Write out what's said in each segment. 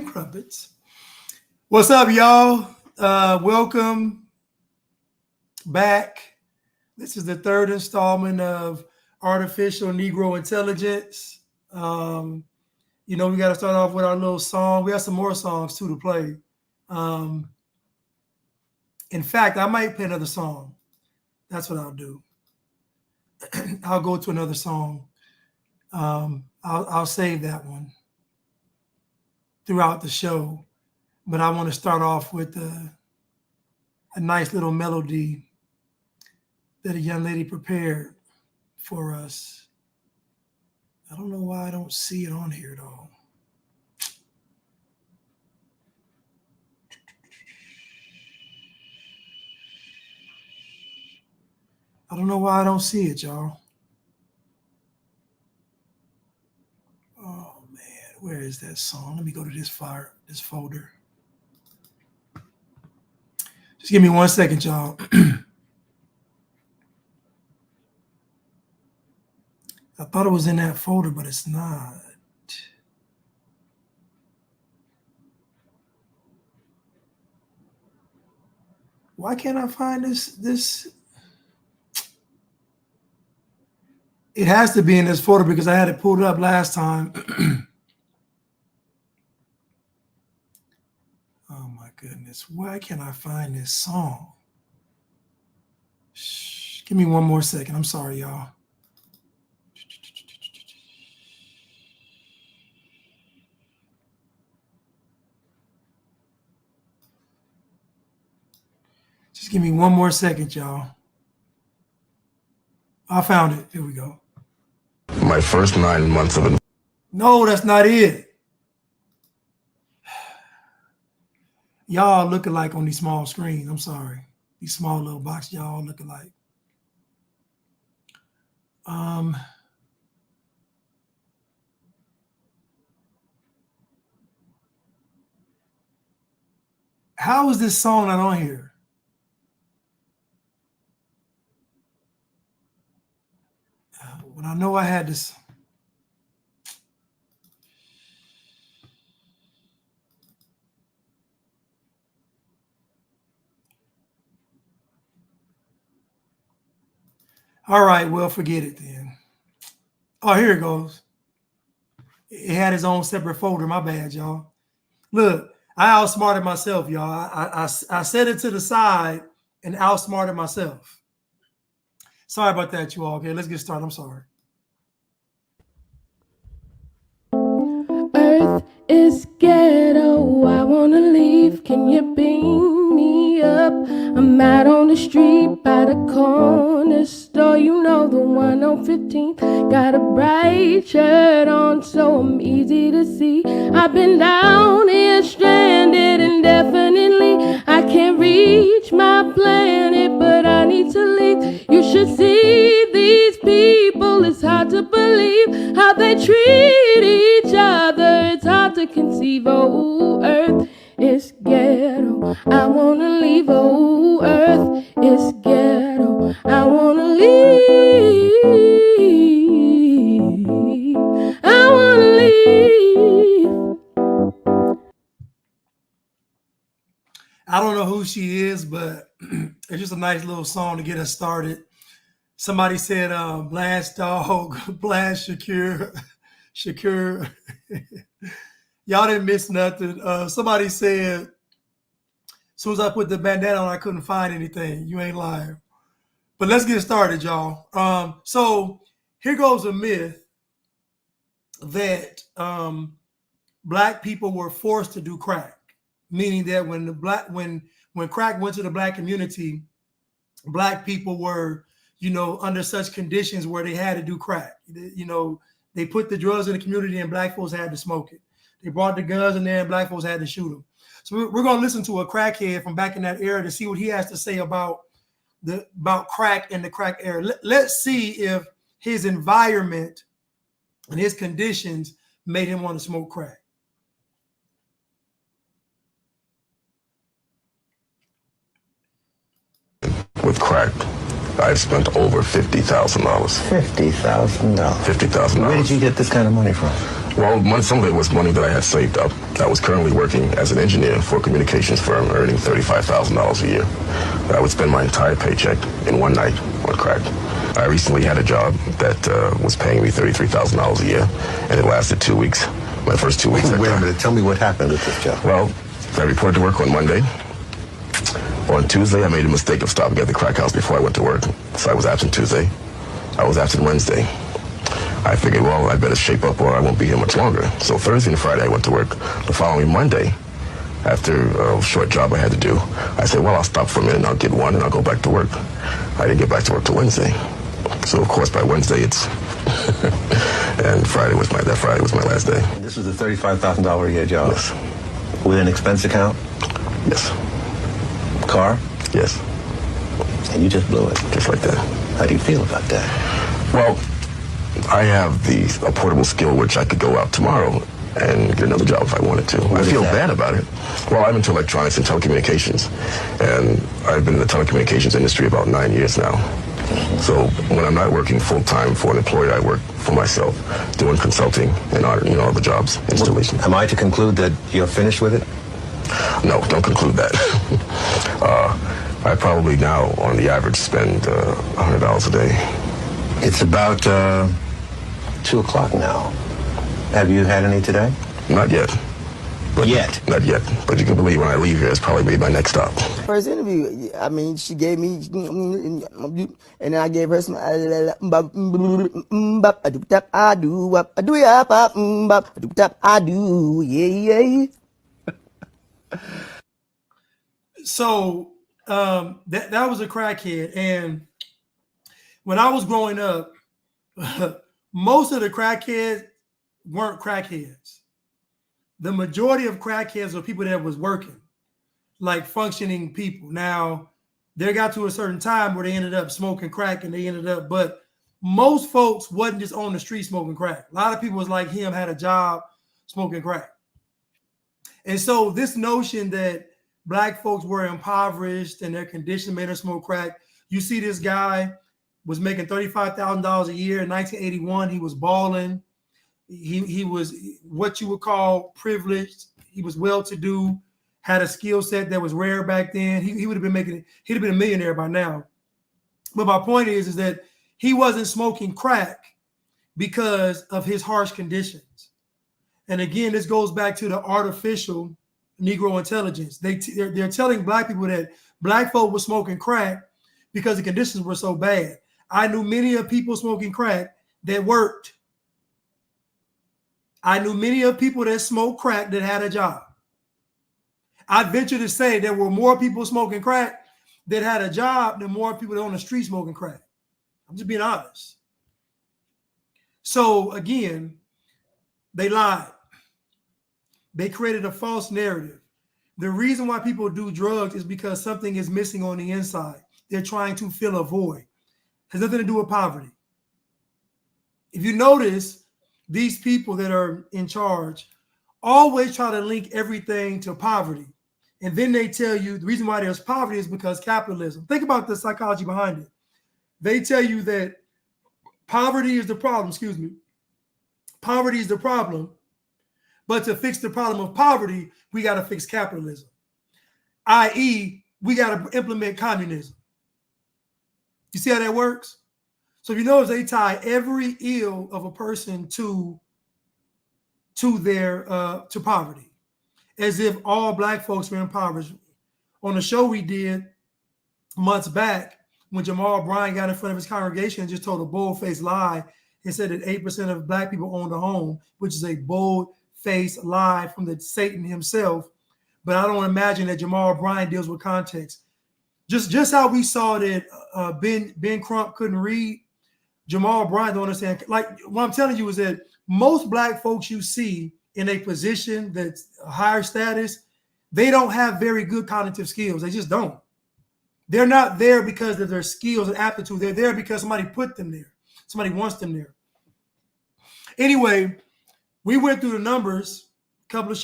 Crumpets. What's up, y'all? Welcome back. This is the third installment of Artificial Negro Intelligence. We got to start off with our little song. We have some more songs too to play. In fact, I might play another song. That's what I'll do. I'll go to another song. I'll save that one throughout the show, but I want to start off with a nice little melody that a young lady prepared for us. I don't know why I don't see it on here though. I don't know why I don't see it, y'all. Oh man, where is that song? Let me go to this folder. Just give me 1 second, y'all. I thought it was in that folder, but it's not. Why can't I find this? It has to be in this folder because I had it pulled up last time. Oh my goodness. Why can't I find this song? Shh. Give me 1 more second. I'm sorry, y'all. Just give me 1 more second, y'all. I found it. Here we go. My first 9 months of it. No, that's not it. Y'all look alike on these small screens. I'm sorry. These small little boxes, y'all look alike. How is this song not on here? When I know I had this. All right, well, forget it then. Oh, here it goes. It had its own separate folder. My bad, y'all. Look, I outsmarted myself, y'all. I set it to the side and outsmarted myself. Sorry about that, you all. Okay, let's get started. I'm sorry. Earth is ghetto, I wanna leave, can you beam me up? I'm out on the street by the corner store, you know, the one on 15th. Got a bright shirt on, so I'm easy to see. I've been down here stranded indefinitely. I can't reach my planet, but I need to leave. You should see these people, it's hard to believe how they treat each other. It's hard to conceive. Oh, Earth is ghetto, I wanna leave. Oh, Earth is ghetto, I wanna leave. I wanna leave. I don't know who she is, but it's just a nice little song to get us started. Somebody said, blast dog, blast Shakur. Y'all didn't miss nothing. Somebody said, as soon as I put the bandana on, I couldn't find anything. You ain't lying. But let's get started, y'all. So here goes a myth that Black people were forced to do crack, meaning that when crack went to the Black community, Black people were, under such conditions where they had to do crack. They put the drugs in the community and Black folks had to smoke it. They brought the guns in there and Black folks had to shoot them. So we're going to listen to a crackhead from back in that era to see what he has to say about crack and the crack era. Let's see if his environment and his conditions made him want to smoke crack. With crack, I've spent over $50,000. $50,000. $50,000. Where did you get this kind of money from? Well, some of it was money that I had saved up. I was currently working as an engineer for a communications firm, earning $35,000 a year. I would spend my entire paycheck in one night on crack. I recently had a job that was paying me $33,000 a year, and it lasted 2 weeks. My first 2 weeks. Wait a minute. Tell me what happened with this job. Well, I reported to work on Monday. On Tuesday, I made a mistake of stopping at the crack house before I went to work. So I was absent Tuesday. I was absent Wednesday. I figured, well, I better shape up or I won't be here much longer. So Thursday and Friday, I went to work. The following Monday, after a short job I had to do, I said, well, I'll stop for a minute and I'll get one and I'll go back to work. I didn't get back to work till Wednesday. So, of course, by Wednesday, it's... and Friday was my last day. This was a $35,000 a year job? Yes. With an expense account? Yes. Car? Yes. And you just blew it? Just like that. How do you feel about that? Well, I have a portable skill which I could go out tomorrow and get another job if I wanted to. I feel bad about it. Well, I'm into electronics and telecommunications, and I've been in the telecommunications industry about 9 years now. So when I'm not working full-time for an employer, I work for myself, doing consulting and other jobs, installation. Am I to conclude that you're finished with it? No, don't conclude that. I probably now, on the average, spend $100 a day. It's about 2 o'clock now. Have you had any today? Not yet. But Not yet. But you can believe when I leave here, it's probably be my next stop. First interview, I mean, she gave me, and then I gave her some, I do, yeah. So that was a crackhead, and when I was growing up, most of the crackheads weren't crackheads. The majority of crackheads were people that was working, like functioning people. Now, they got to a certain time where they ended up smoking crack, and but most folks wasn't just on the street smoking crack. A lot of people was like him, had a job smoking crack. And so this notion that Black folks were impoverished and their condition made them smoke crack. You see this guy was making $35,000 a year in 1981. He was balling. He was what you would call privileged. He was well-to-do, had a skill set that was rare back then. He would have been making it. He'd have been a millionaire by now. But my point is that he wasn't smoking crack because of his harsh conditions. And again, this goes back to the artificial Negro intelligence. They're telling Black people that Black folk were smoking crack because the conditions were so bad. I knew many of people smoking crack that worked. I knew many of people that smoked crack that had a job. I venture to say there were more people smoking crack that had a job than more people that on the street smoking crack. I'm just being honest. So again, they lied. They created a false narrative. The reason why people do drugs is because something is missing on the inside. They're trying to fill a void. It has nothing to do with poverty. If you notice, these people that are in charge always try to link everything to poverty. And then they tell you the reason why there's poverty is because capitalism. Think about the psychology behind it. They tell you that poverty is the problem, Poverty is the problem. But to fix the problem of poverty, we got to fix capitalism, i.e., we got to implement communism. You see how that works? So if you notice, they tie every ill of a person to poverty, as if all Black folks were impoverished. On the show we did months back, when Jamal Bryant got in front of his congregation and just told a bold-faced lie and said that 8% of Black people owned a home, which is a bold-faced lie from the Satan himself. But I don't imagine that Jamal Bryant deals with context. Just how we saw that Ben Crump couldn't read, Jamal Bryant don't understand. Like what I'm telling you is that most Black folks you see in a position that's a higher status, they don't have very good cognitive skills. They just don't. They're not there because of their skills and aptitude. They're there because somebody put them there. Somebody wants them there. Anyway, we went through the numbers a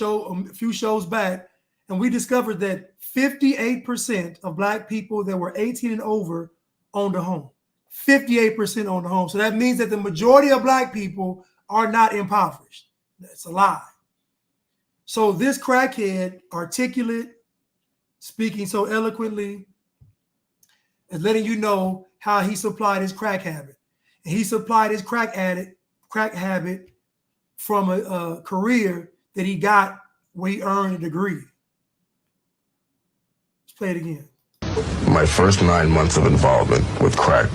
few shows back, and we discovered that 58% of Black people that were 18 and over owned a home. 58% owned a home. So that means that the majority of Black people are not impoverished. It's a lie. So this crackhead, articulate, speaking so eloquently, is letting you know how he supplied his crack habit. And he supplied his crack habit from a career that he got where he earned a degree. Let's play it again. My first 9 months of involvement with crack,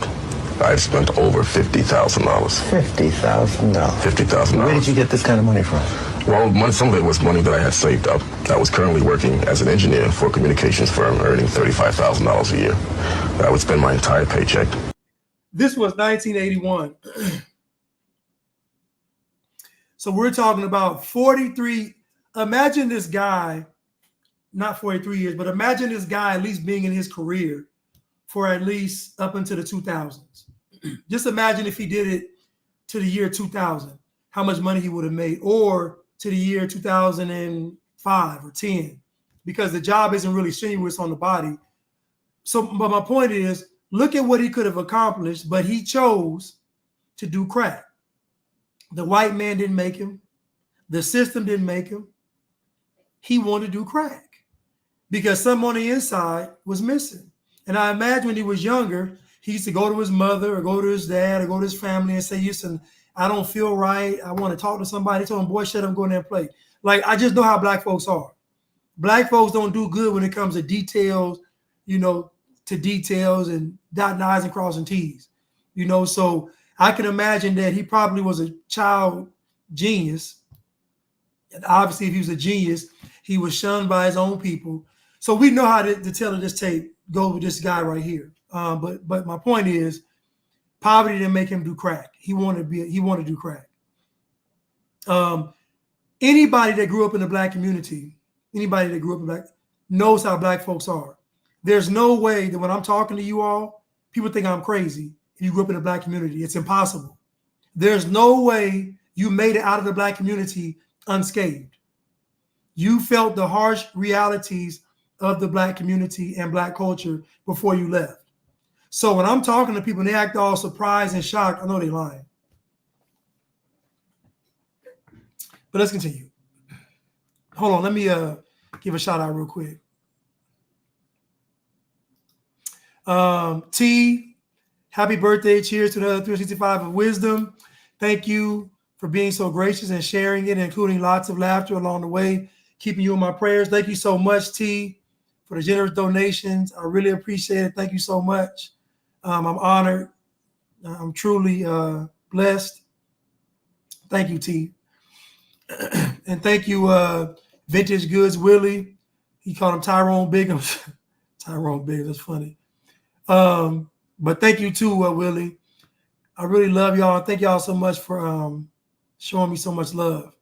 I've spent over $50,000. $50,000. $50,000. Where did you get this kind of money from? Well, some of it was money that I had saved up. I was currently working as an engineer for a communications firm, earning $35,000 a year. I would spend my entire paycheck. This was 1981. So we're talking about 43. Imagine this guy, not 43 years, but imagine this guy at least being in his career for at least up until the 2000s. Just imagine if he did it to the year 2000, how much money he would have made, or to the year 2005 or 10, because the job isn't really strenuous on the body. So, but my point is, look at what he could have accomplished, but he chose to do crack. The white man didn't make him. The system didn't make him. He wanted to do crack because something on the inside was missing. And I imagine when he was younger, he used to go to his mother or go to his dad or go to his family and say, listen, I don't feel right. I want to talk to somebody. He told him, boy, shut up, go in there and play. Like, I just know how black folks are. Black folks don't do good when it comes to details, to details and dotting I's and crossing T's, So I can imagine that he probably was a child genius. And obviously, if he was a genius, he was shunned by his own people. So we know how to tell this tape, go with this guy right here. But my point is, poverty didn't make him do crack. He wanted to do crack. Anybody that grew up in the black community, knows how black folks are. There's no way that when I'm talking to you all, people think I'm crazy if you grew up in the black community. It's impossible. There's no way you made it out of the black community unscathed. You felt the harsh realities of the black community and black culture before you left. So when I'm talking to people and they act all surprised and shocked, I know they're lying. But let's continue. Hold on, let me give a shout out real quick. T, happy birthday. Cheers to the 365 of wisdom. Thank you for being so gracious and sharing it, including lots of laughter along the way, keeping you in my prayers. Thank you so much, T, for the generous donations. I really appreciate it. Thank you so much. I'm honored. I'm truly blessed. Thank you, T. And thank you, Vintage Goods Willie. He called him Tyrone Biggums. Tyrone Biggums, that's funny. But thank you too, Willie. I really love y'all. Thank y'all so much for showing me so much love.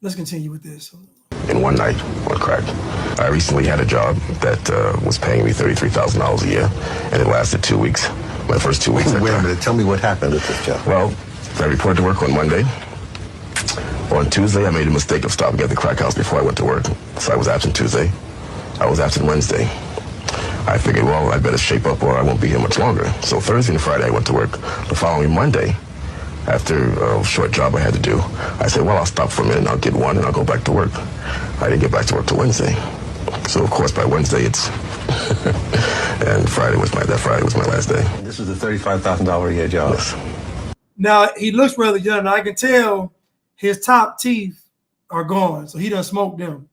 Let's continue with this. In one night on crack. I recently had a job that was paying me $33,000 a year, and it lasted 2 weeks. My first 2 weeks. Wait a minute. Tell me what happened with this job. Well, I reported to work on Monday. On Tuesday, I made a mistake of stopping at the crack house before I went to work. So I was absent Tuesday. I was absent Wednesday. I figured, well, I better shape up or I won't be here much longer. So Thursday and Friday, I went to work. The following Monday, after a short job I had to do, I said, well, I'll stop for a minute and I'll get one and I'll go back to work. I didn't get back to work till Wednesday. So, of course, by Wednesday, it's... and Friday was my last day. This was a $35,000 a year job. Yes. Now, he looks rather young. I can tell his top teeth are gone, so he done smoked them.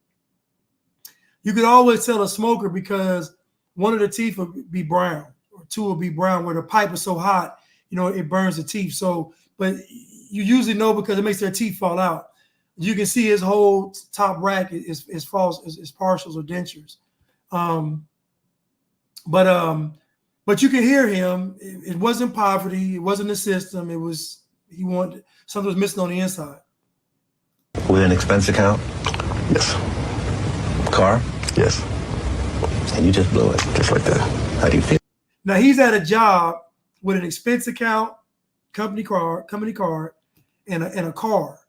You could always tell a smoker because one of the teeth will be brown, or two will be brown, where the pipe is so hot, it burns the teeth. So, but you usually know because it makes their teeth fall out. You can see his whole top rack is partials or dentures. But you can hear him. It wasn't poverty. It wasn't the system. He wanted something was missing on the inside. With an expense account? Yes. Car? Yes. And you just blew it. Just like that. How do you feel? Now he's at a job with an expense account, company card, and a car.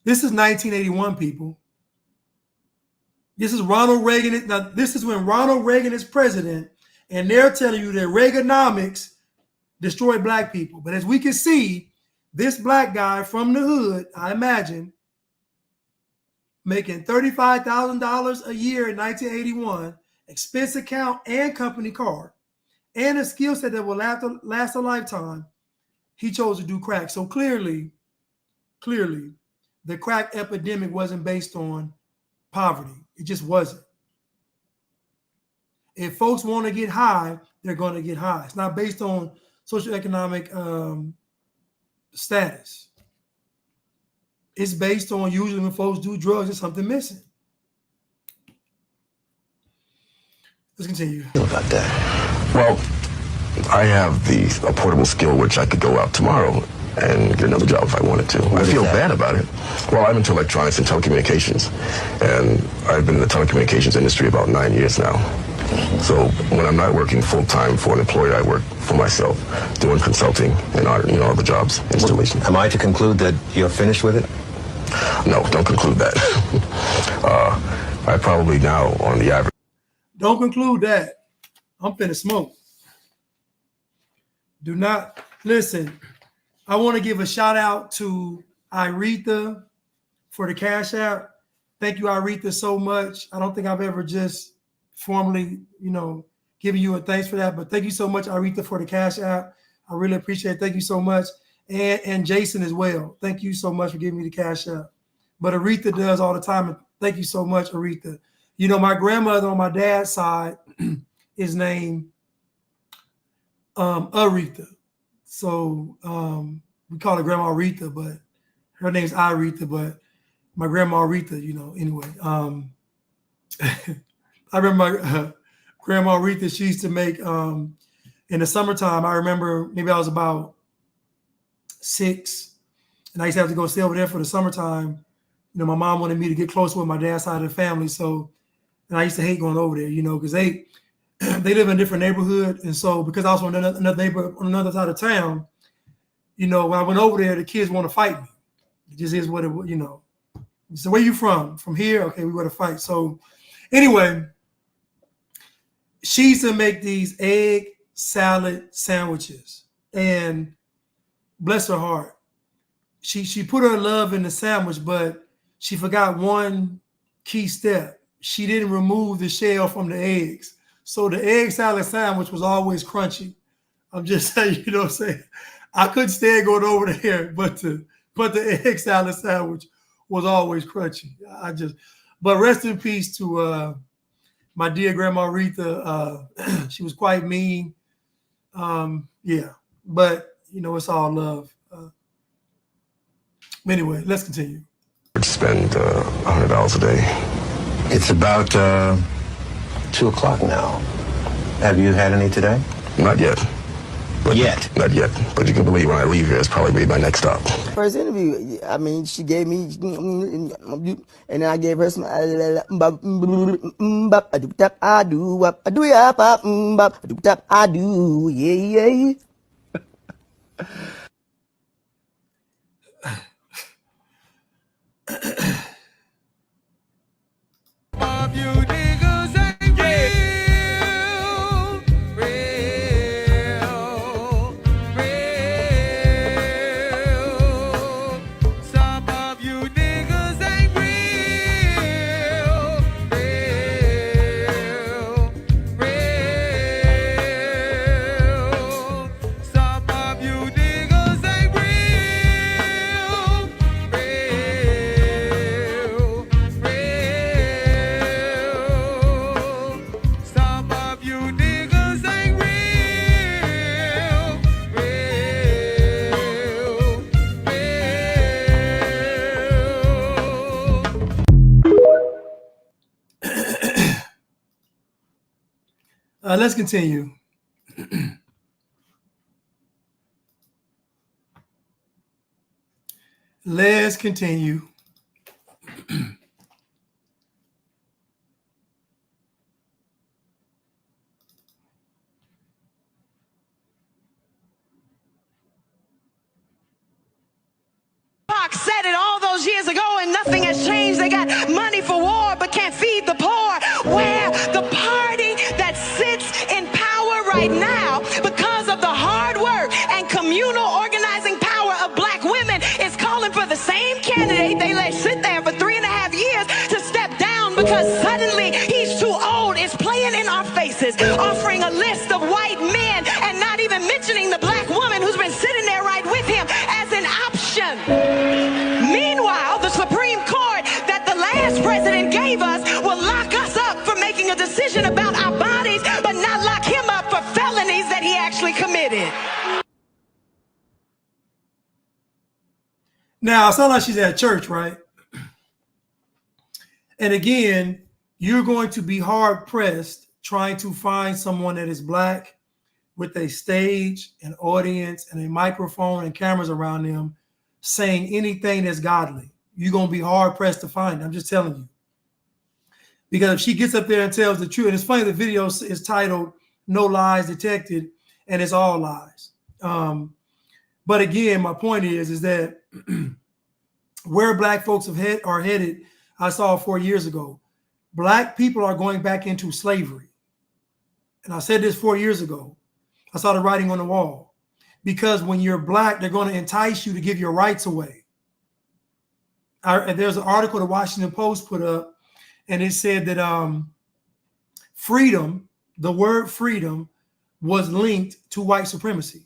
This is 1981, people. This is Ronald Reagan. Now, this is when Ronald Reagan is president, And they're telling you that Reaganomics destroyed black people. But as we can see, this black guy from the hood, I imagine, making $35,000 a year in 1981, expense account and company car, and a skill set that will last a lifetime, he chose to do crack. So clearly, the crack epidemic wasn't based on poverty. It just wasn't. If folks want to get high, they're going to get high. It's not based on socioeconomic status. It's based on usually when folks do drugs, there's something missing. Let's continue. About that. Well, I have a portable skill which I could go out tomorrow and get another job if I wanted to. I feel bad about it. Well, I'm into electronics and telecommunications, and I've been in the telecommunications industry about 9 years now. So when I'm not working full-time for an employer, I work for myself, doing consulting and other jobs, installation. Am I to conclude that you're finished with it? No, don't conclude that. I probably now, on the average. Don't conclude that. I'm finna smoke. Do not listen. I want to give a shout out to Iretha for the Cash App. Thank you, Iretha, so much. I don't think I've ever just formally, giving you a thanks for that. But thank you so much, Iretha, for the Cash App. I really appreciate it. Thank you so much. And Jason as well. Thank you so much for giving me the Cash App. But Aretha does all the time. And thank you so much, Aretha. My grandmother on my dad's side is named Aretha. So we call her Grandma Aretha, but her name's Iretha, but my grandma Aretha, anyway. I remember my Grandma Aretha, she used to make, in the summertime, I remember maybe I was about 6, and I used to have to go stay over there for the summertime. My mom wanted me to get close with my dad's side of the family, and I used to hate going over there, because they live in a different neighborhood, and so because I was on another neighborhood on another side of town, when I went over there, the kids want to fight me. It just is what it, So where you from? From here? Okay, we want to fight. So anyway, she used to make these egg salad sandwiches, and bless her heart, she put her love in the sandwich, but she forgot one key step. She didn't remove the shell from the eggs. So the egg salad sandwich was always crunchy. I'm just saying, what I'm saying? I couldn't stand going over there, but the egg salad sandwich was always crunchy. But rest in peace to my dear Grandma Aretha. She was quite mean. Yeah, but it's all love. Anyway, let's continue. Spend $100 a day. It's about 2 o'clock now. Have you had any today? Not yet. Not yet. But you can believe when I leave here, it's probably be my next stop. First interview, she gave me, and then I gave her some, I do, yeah. Let's continue. Let's continue. Said it all those years ago and nothing has changed. They got money for war but can't feed the poor. Where the party that sits in power offering a list of white men and not even mentioning the black woman who's been sitting there right with him as an option. Meanwhile, the Supreme Court that the last president gave us will lock us up for making a decision about our bodies, but not lock him up for felonies that he actually committed. Now, it sounds like she's at church, right? And again, you're going to be hard-pressed trying to find someone that is black with a stage, an audience, and a microphone and cameras around them saying anything that's godly. You're going to be hard-pressed to find it. I'm just telling you. Because if she gets up there and tells the truth, and it's funny, the video is titled "No Lies Detected," and it's all lies. But again, my point is that where black folks are headed, I saw 4 years ago. Black people are going back into slavery. And I said this 4 years ago. I saw the writing on the wall. Because when you're black, they're going to entice you to give your rights away. There's an article the Washington Post put up, and it said that freedom, the word freedom, was linked to white supremacy.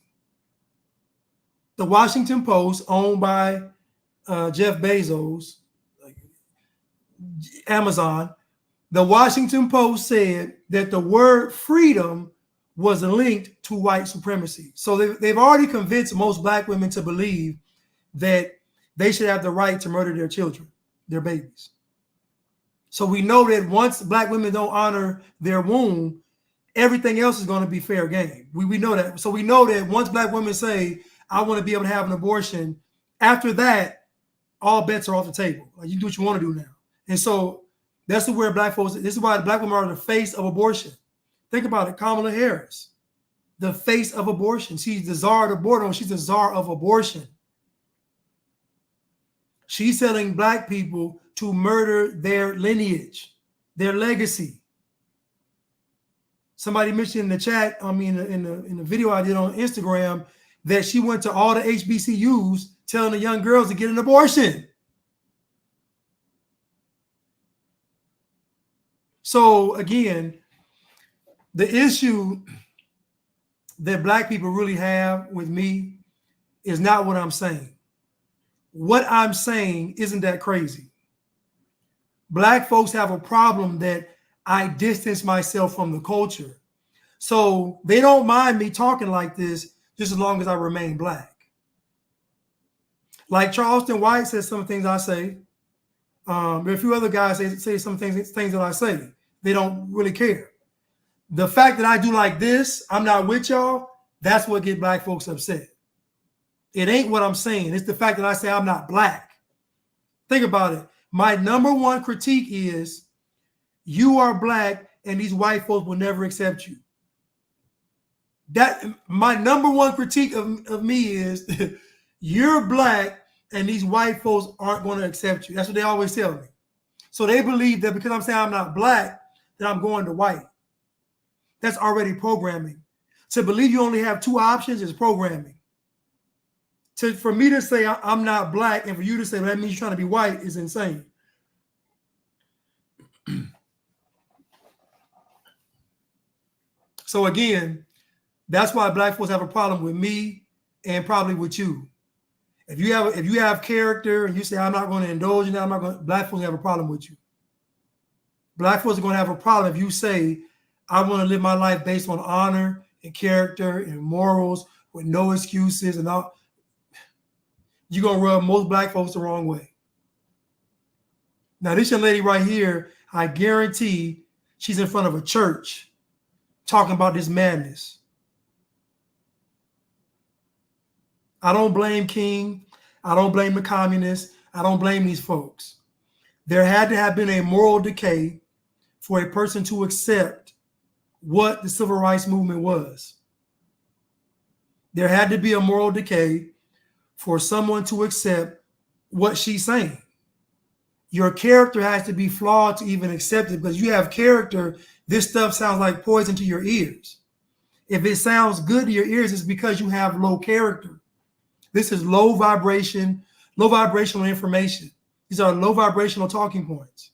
The Washington Post, owned by Jeff Bezos, Amazon, the Washington Post said that the word freedom was linked to white supremacy. So they've already convinced most black women to believe that they should have the right to murder their children, their babies. So we know that once black women don't honor their womb, everything else is going to be fair game. We know that. So we know that once black women say, I want to be able to have an abortion, after that, all bets are off the table. Like, you do what you want to do now. And so that's where black folks, this is why the black women are the face of abortion. Think about it. Kamala Harris, the face of abortion. She's the czar of abortion. She's the czar of abortion. She's telling black people to murder their lineage, their legacy. Somebody mentioned in the chat, in the video I did on Instagram, that she went to all the HBCUs telling the young girls to get an abortion. So again, the issue that black people really have with me is not what I'm saying. What I'm saying isn't that crazy. Black folks have a problem that I distance myself from the culture. So they don't mind me talking like this just as long as I remain black. Like Charleston White says some things I say. There are a few other guys say some things that I say. They don't really care. The fact that I do like this, I'm not with y'all, that's what gets black folks upset. It ain't what I'm saying. It's the fact that I say I'm not black. Think about it. My number one critique is you are black and these white folks will never accept you. That my number one critique of me is you're black and these white folks aren't going to accept you. That's what they always tell me. So they believe that because I'm saying I'm not black, that I'm going to white. That's already programming. To believe you only have two options is programming. For me to say I'm not black and for you to say that means you're trying to be white is insane. So again, that's why black folks have a problem with me and probably with you. If you have character and you say I'm not going to indulge in that, black folks have a problem with you. Black folks are going to have a problem if you say I want to live my life based on honor and character and morals with no excuses and all. You're going to rub most black folks the wrong way. Now, this young lady right here, I guarantee she's in front of a church talking about this madness. I don't blame King. I don't blame the communists. I don't blame these folks. There had to have been a moral decay for a person to accept what the civil rights movement was. There had to be a moral decay for someone to accept what she's saying. Your character has to be flawed to even accept it, because you have character. This stuff sounds like poison to your ears. If it sounds good to your ears, it's because you have low character. This is low vibrational information. These are low vibrational talking points.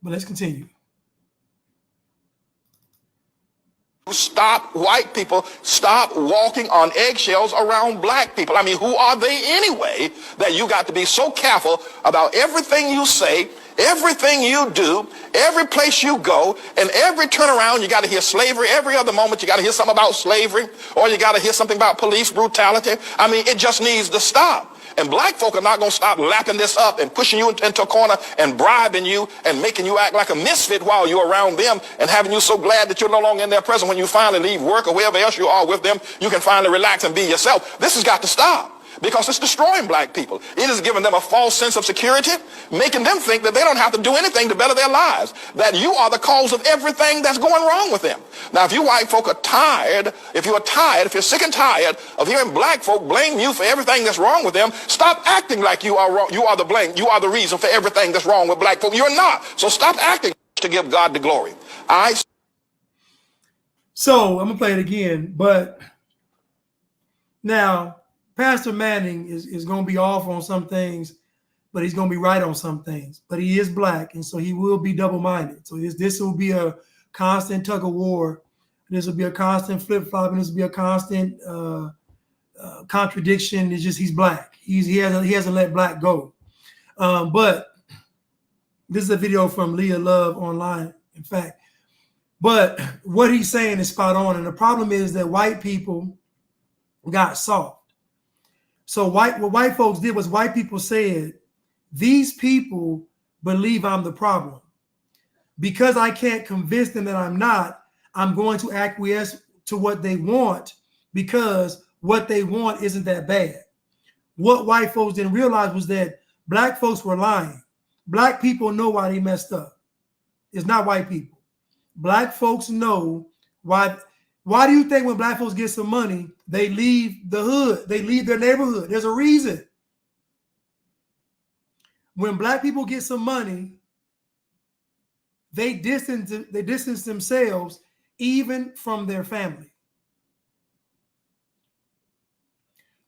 But let's continue. Stop white people, stop walking on eggshells around black people. I mean, who are they anyway that you got to be so careful about everything you say, everything you do, every place you go, and every turnaround you got to hear slavery. Every other moment you got to hear something about slavery, or you got to hear something about police brutality. I mean, it just needs to stop. And black folk are not going to stop lapping this up and pushing you into a corner and bribing you and making you act like a misfit while you're around them and having you so glad that you're no longer in their presence. When you finally leave work or wherever else you are with them, you can finally relax and be yourself. This has got to stop, because it's destroying black people. It is giving them a false sense of security, making them think that they don't have to do anything to better their lives, that you are the cause of everything that's going wrong with them. Now, if you white folk are tired, if you're sick and tired of hearing black folk blame you for everything that's wrong with them, stop acting like you are wrong. You are the blame. You are the reason for everything that's wrong with black folk. You're not. So stop acting to give God the glory. So I'm going to play it again, but now Pastor Manning is going to be off on some things, but he's going to be right on some things. But he is black, and so he will be double-minded. So this will be a constant tug of war. This will be a constant flip-flop, and this will be a constant contradiction. It's just he's black. He hasn't let black go. But this is a video from Leah Love online, in fact. But what he's saying is spot on, and the problem is that white people got soft. So what white folks did was white people said, these people believe I'm the problem. Because I can't convince them that I'm not, I'm going to acquiesce to what they want, because what they want isn't that bad. What white folks didn't realize was that black folks were lying. Black people know why they messed up. It's not white people. Black folks know why. Why do you think when black folks get some money, they leave the hood, they leave their neighborhood? There's a reason. When black people get some money, they distance themselves even from their family.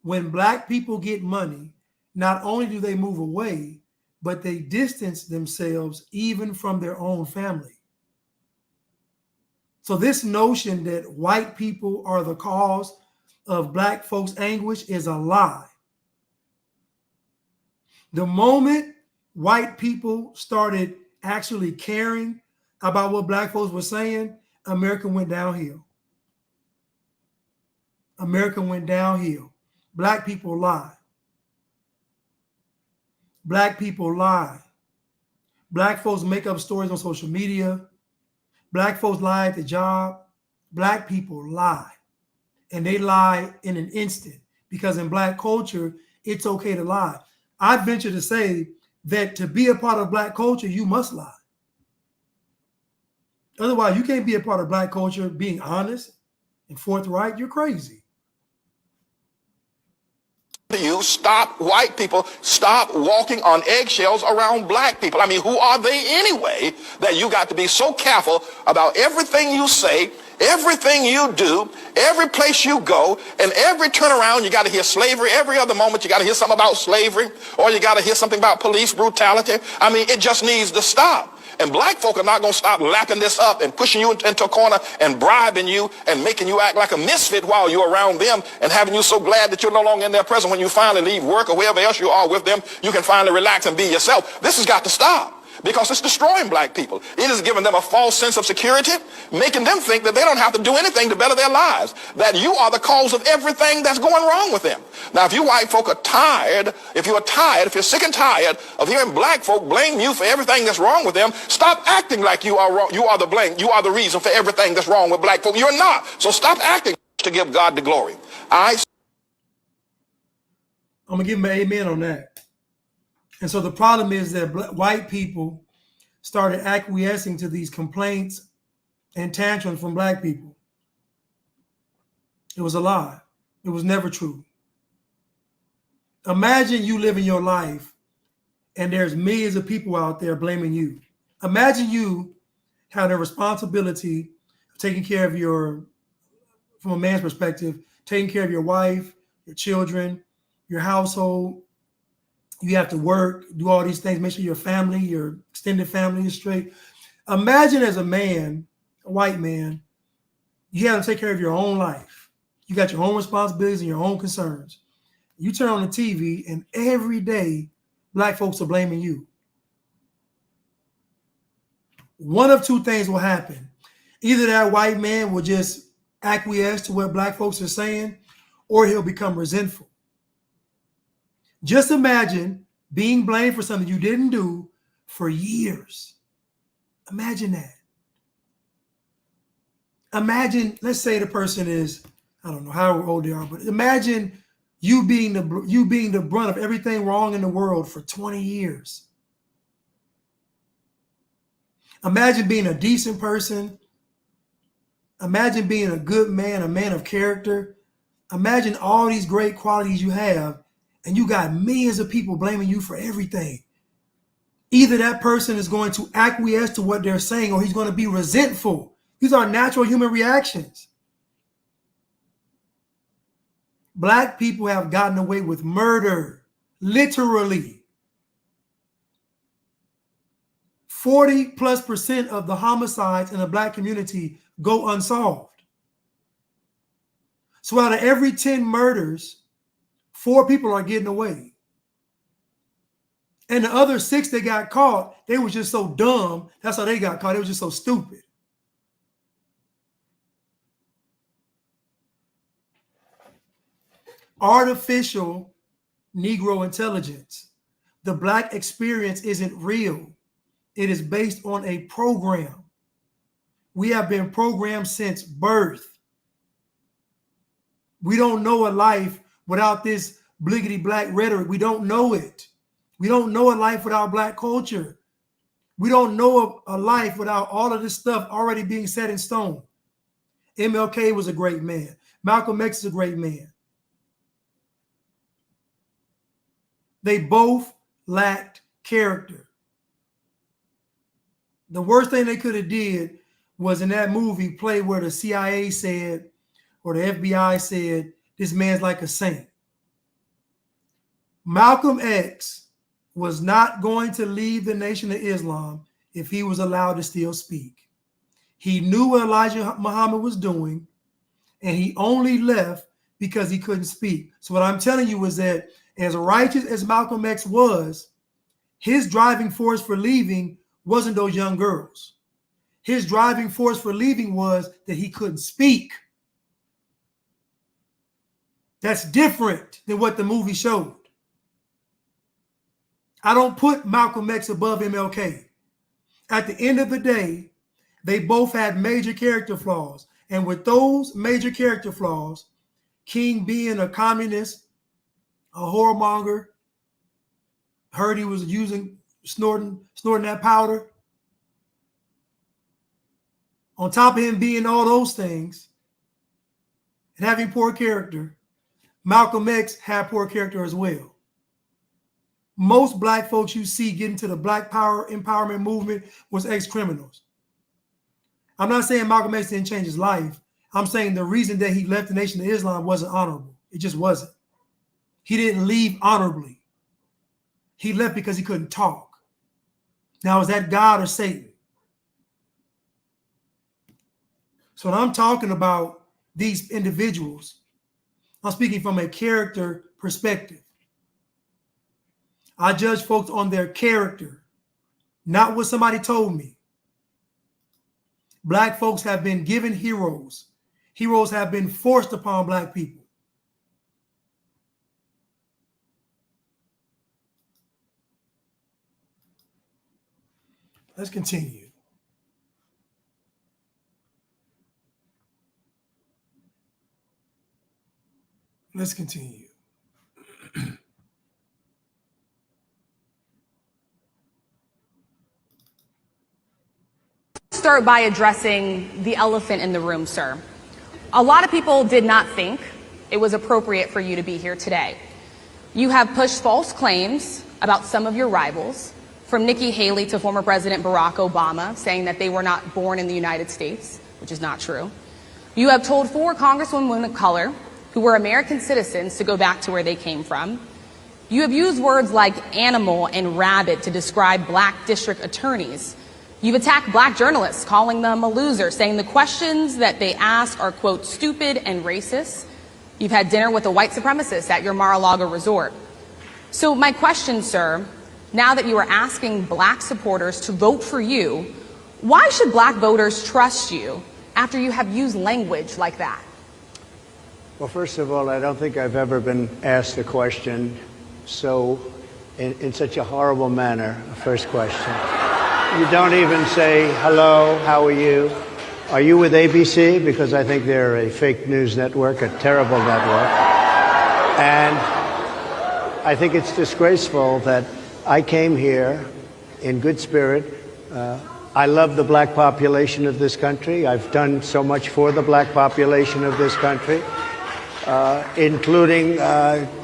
When black people get money, not only do they move away, but they distance themselves even from their own family. So this notion that white people are the cause of black folks' anguish is a lie. The moment white people started actually caring about what black folks were saying, America went downhill. America went downhill. Black people lie. Black people lie. Black folks make up stories on social media. Black folks lie at the job. Black people lie. And they lie in an instant, because in black culture, it's okay to lie. I venture to say that to be a part of black culture, you must lie. Otherwise, you can't be a part of black culture being honest and forthright. You're crazy. You stop white people, stop walking on eggshells around black people. I mean, who are they anyway that you got to be so careful about everything you say, everything you do, every place you go, and every turnaround you got to hear slavery. Every other moment you got to hear something about slavery, or you got to hear something about police brutality. I mean, it just needs to stop. And black folk are not going to stop lapping this up and pushing you into a corner and bribing you and making you act like a misfit while you're around them and having you so glad that you're no longer in their presence. When you finally leave work or wherever else you are with them, you can finally relax and be yourself. This has got to stop, because it's destroying black people. It is giving them a false sense of security, making them think that they don't have to do anything to better their lives, that you are the cause of everything that's going wrong with them. Now, if you white folk are tired, if you're sick and tired of hearing black folk blame you for everything that's wrong with them, stop acting like you are wrong. You are the blame. You are the reason for everything that's wrong with black folk. You're not. So stop acting to give God the glory. I'm going to give him an amen on that. And so the problem is that white people started acquiescing to these complaints and tantrums from black people. It was a lie. It was never true. Imagine you living your life and there's millions of people out there blaming you. Imagine you had a responsibility of taking care of from a man's perspective, taking care of your wife, your children, your household, You have to work, do all these things, make sure your family, your extended family is straight. Imagine as a man, a white man, you have to take care of your own life. You got your own responsibilities and your own concerns. You turn on the TV and every day, black folks are blaming you. One of two things will happen. Either that white man will just acquiesce to what black folks are saying, or he'll become resentful. Just imagine being blamed for something you didn't do for years. Imagine that. Imagine, let's say the person is, I don't know how old they are, but imagine you being the brunt of everything wrong in the world for 20 years. Imagine being a decent person. Imagine being a good man, a man of character. Imagine all these great qualities you have, and you got millions of people blaming you for everything. Either that person is going to acquiesce to what they're saying, or he's going to be resentful. These are natural human reactions. Black people have gotten away with murder, literally. 40+% of the homicides in the black community go unsolved. So out of every 10 murders, 4 people are getting away. And the other 6 that got caught, they were just so dumb. That's how they got caught. They were just so stupid. Artificial Negro intelligence. The black experience isn't real. It is based on a program. We have been programmed since birth. We don't know a life without this bliggity black rhetoric. We don't know it. We don't know a life without black culture. We don't know a life without all of this stuff already being set in stone. MLK was a great man. Malcolm X is a great man. They both lacked character. The worst thing they could have did was in that movie play where the CIA said, or the FBI said, this man's like a saint. Malcolm X was not going to leave the Nation of Islam if he was allowed to still speak. He knew what Elijah Muhammad was doing, and he only left because he couldn't speak. So what I'm telling you is that as righteous as Malcolm X was, his driving force for leaving wasn't those young girls. His driving force for leaving was that he couldn't speak. That's different than what the movie showed. I don't put Malcolm X above MLK. At the end of the day, they both had major character flaws. And with those major character flaws, King being a communist, a whoremonger, heard he was snorting that powder. On top of him being all those things and having poor character, Malcolm X had poor character as well. Most black folks you see get into the black power empowerment movement was ex-criminals. I'm not saying Malcolm X didn't change his life. I'm saying the reason that he left the Nation of Islam wasn't honorable. It just wasn't. He didn't leave honorably. He left because he couldn't talk. Now, is that God or Satan? So when I'm talking about these individuals, I'm speaking from a character perspective. I judge folks on their character, not what somebody told me. Black folks have been given heroes. Heroes have been forced upon black people. Let's continue. Let's continue. Start by addressing the elephant in the room, sir. A lot of people did not think it was appropriate for you to be here today. You have pushed false claims about some of your rivals, from Nikki Haley to former President Barack Obama, saying that they were not born in the United States, which is not true. You have told 4 congresswomen of color who were American citizens to go back to where they came from. You have used words like animal and rabbit to describe black district attorneys. You've attacked black journalists, calling them a loser, saying the questions that they ask are, quote, stupid and racist. You've had dinner with a white supremacist at your Mar-a-Lago resort. So my question, sir, now that you are asking black supporters to vote for you, why should black voters trust you after you have used language like that? Well, first of all, I don't think I've ever been asked a question so in such a horrible manner. First question. You don't even say, hello, how are you? Are you with ABC? Because I think they're a fake news network, a terrible network. And I think it's disgraceful that I came here in good spirit. I love the black population of this country. I've done so much for the black population of this country, including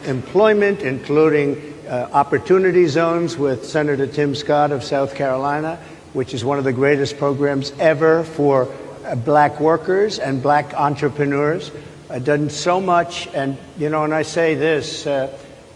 employment, including opportunity zones with Senator Tim Scott of South Carolina, which is one of the greatest programs ever for black workers and black entrepreneurs. I've done so much, and and I say this,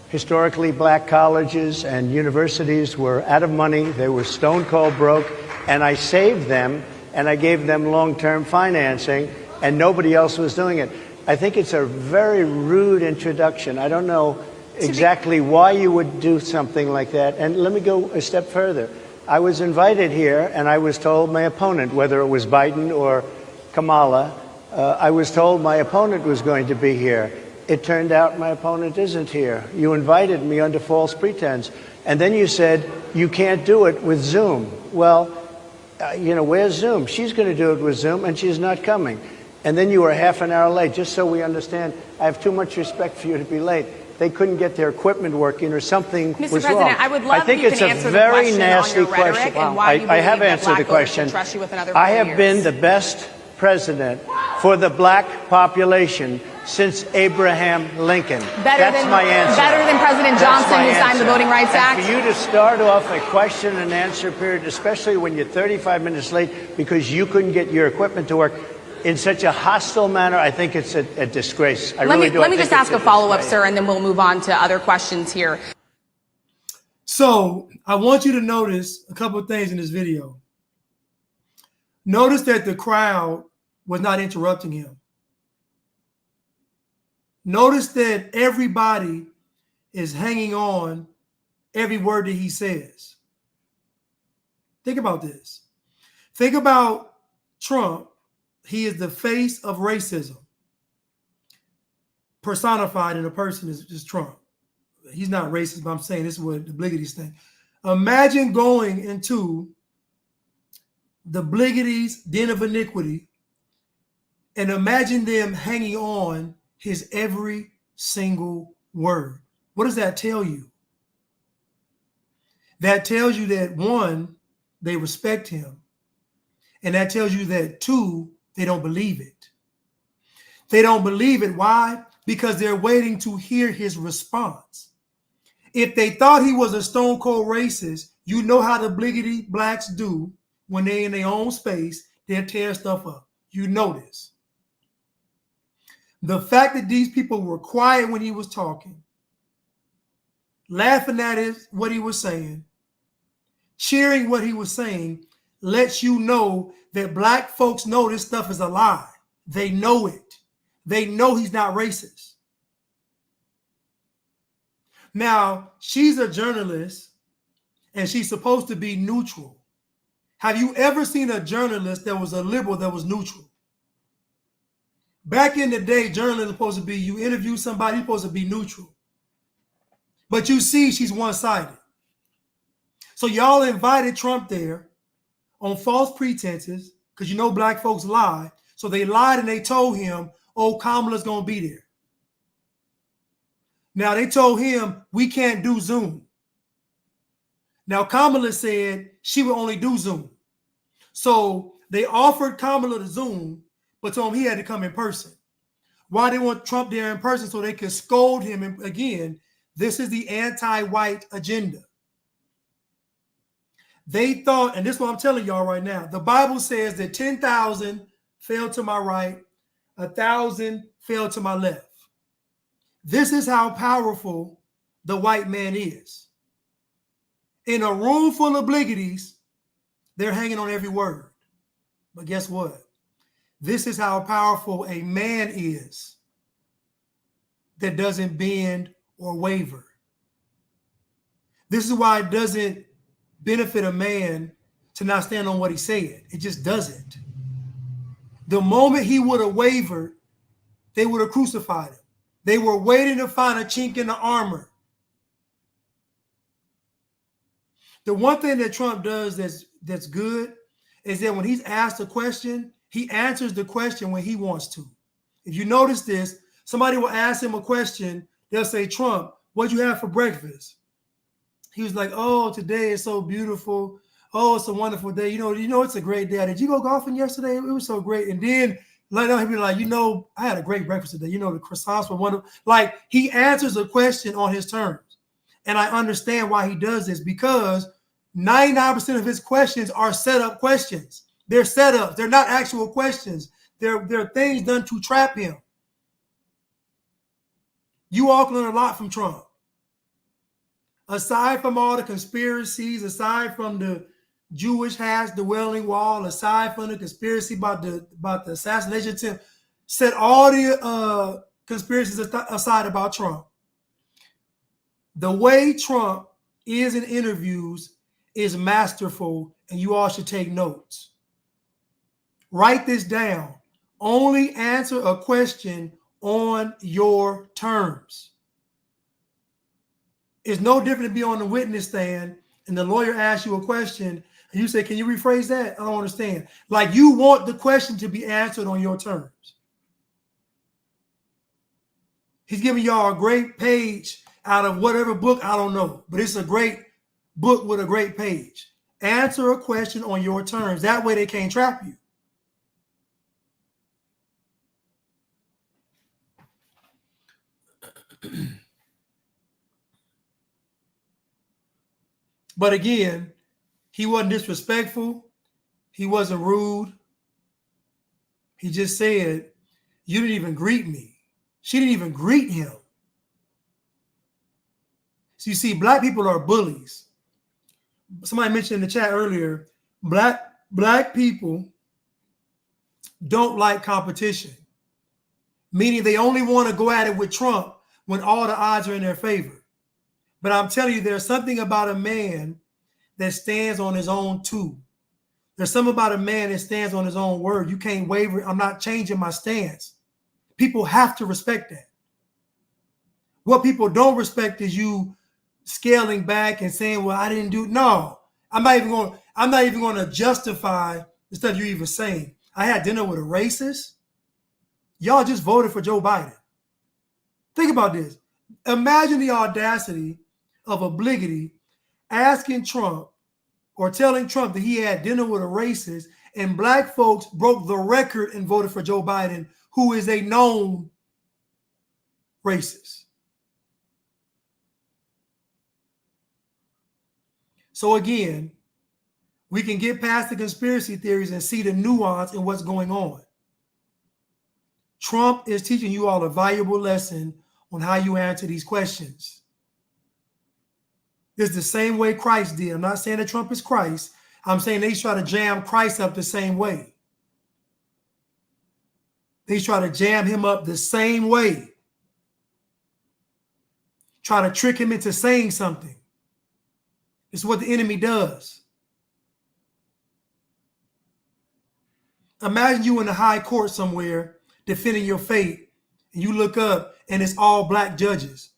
historically black colleges and universities were out of money, they were stone cold broke, and I saved them and I gave them long-term financing, and nobody else was doing it. I think it's a very rude introduction. I don't know exactly why you would do something like that. And let me go a step further. I was invited here, and I was told my opponent, whether it was Biden or Kamala, I was told my opponent was going to be here. It turned out my opponent isn't here. You invited me under false pretense. And then you said, you can't do it with Zoom. Well, where's Zoom? She's going to do it with Zoom, and she's not coming. And then you were half an hour late, just so we understand. I have too much respect for you to be late. They couldn't get their equipment working, or something Mr. was President, wrong. I would love I think if you it's can a answer very the question nasty on your rhetoric question. and why you I have believe that answered black the voters question. should trust you with another I 4 have years. been the best president for the black population since Abraham Lincoln. That's my answer. Better than President Johnson, who signed the Voting Rights Act? And for you to start off a question and answer period, especially when you're 35 minutes late because you couldn't get your equipment to work, in such a hostile manner, I think it's a disgrace. Let me just ask a follow-up, sir, and then we'll move on to other questions here. So I want you to notice a couple of things in this video. Notice that the crowd was not interrupting him. Notice that everybody is hanging on every word that he says. Think about this. Think about Trump. He is the face of racism, personified in a person is Trump. He's not racist, but I'm saying this is what the Bliggities think. Imagine going into the Bliggities' den of iniquity and imagine them hanging on his every single word. What does that tell you? That tells you that, one, they respect him. And that tells you that, two, they don't believe it. They don't believe it. Why? Because they're waiting to hear his response. If they thought he was a stone cold racist, you know how the Bliggity blacks do when they're in their own space, they'll tear stuff up. You know this. The fact that these people were quiet when he was talking, laughing at what he was saying, cheering what he was saying, lets you know that black folks know this stuff is a lie. They know it. They know he's not racist. Now, she's a journalist and she's supposed to be neutral. Have you ever seen a journalist that was a liberal that was neutral? Back in the day, journalists are supposed to be, you interview somebody, you're supposed to be neutral. But you see, she's one-sided. So y'all invited Trump there on false pretenses, because you know black folks lie. So they lied and they told him, oh, Kamala's going to be there. Now they told him, we can't do Zoom. Now Kamala said she would only do Zoom. So they offered Kamala the Zoom, but told him he had to come in person. Why they want Trump there in person? So they could scold him. And again, this is the anti-white agenda. They thought, and this is what I'm telling y'all right now, the Bible says that 10,000 fell to my right, 1,000 fell to my left. This is how powerful the white man is. In a room full of bliggities, they're hanging on every word. But guess what? This is how powerful a man is that doesn't bend or waver. This is why it doesn't benefit a man to not stand on what he said. It just doesn't. The moment he would have wavered, they would have crucified him. They were waiting to find a chink in the armor. The one thing that Trump does that's good is that when he's asked a question, he answers the question when he wants to. If you notice this, somebody will ask him a question. They'll say, Trump, what'd you have for breakfast? He was like, oh, today is so beautiful. Oh, it's a wonderful day. You know, it's a great day. Did you go golfing yesterday? It was so great. And then he'll be like, I had a great breakfast today. The croissants were wonderful. Like, he answers a question on his terms. And I understand why he does this, because 99% of his questions are set-up questions. They're setups. They're not actual questions. They're things done to trap him. You all can learn a lot from Trump. Aside from all the conspiracies, aside from the Jewish hats, the Wailing Wall, aside from the conspiracy about the assassination attempt, set all the conspiracies aside about Trump. The way Trump is in interviews is masterful, and you all should take notes. Write this down. Only answer a question on your terms. It's no different to be on the witness stand and the lawyer asks you a question and you say, can you rephrase that? I don't understand. Like, you want the question to be answered on your terms. He's giving y'all a great page out of whatever book, I don't know, but it's a great book with a great page. Answer a question on your terms. That way they can't trap you. But again, he wasn't disrespectful. He wasn't rude. He just said, you didn't even greet me. She didn't even greet him. So you see, black people are bullies. Somebody mentioned in the chat earlier, black people don't like competition, meaning they only want to go at it with Trump when all the odds are in their favor. But I'm telling you, there's something about a man that stands on his own too. There's something about a man that stands on his own word. You can't waver. I'm not changing my stance. People have to respect that. What people don't respect is you scaling back and saying, well, I didn't do. No, I'm not even going to justify the stuff you're even saying. I had dinner with a racist. Y'all just voted for Joe Biden. Think about this. Imagine the audacity of a bliggity asking Trump or telling Trump that he had dinner with a racist, and black folks broke the record and voted for Joe Biden, who is a known racist. So again, we can get past the conspiracy theories and see the nuance in what's going on. Trump is teaching you all a valuable lesson on how you answer these questions. It's the same way Christ did. I'm not saying that Trump is Christ. I'm saying they try to jam Christ up the same way. They try to jam him up the same way. Try to trick him into saying something. It's what the enemy does. Imagine you in the high court somewhere defending your faith, and you look up and it's all black judges.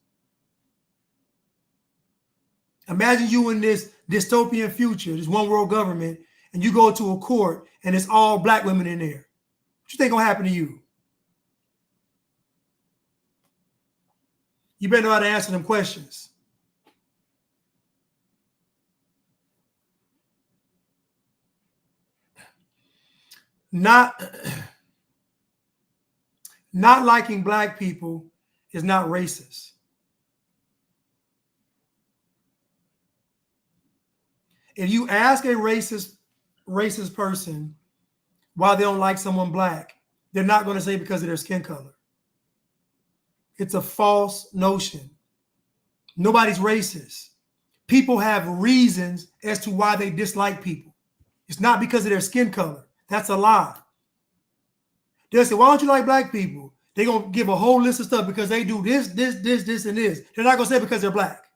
Imagine you in this dystopian future, this one world government, and you go to a court and it's all black women in there. What you think gonna happen to you? You better know how to answer them questions. Not liking black people is not racist. If you ask a racist person why they don't like someone black, they're not going to say because of their skin color. It's a false notion. Nobody's racist. People have reasons as to why they dislike people. It's not because of their skin color. That's a lie. They'll say, why don't you like black people? They're going to give a whole list of stuff because they do this, and this. They're not going to say it because they're black.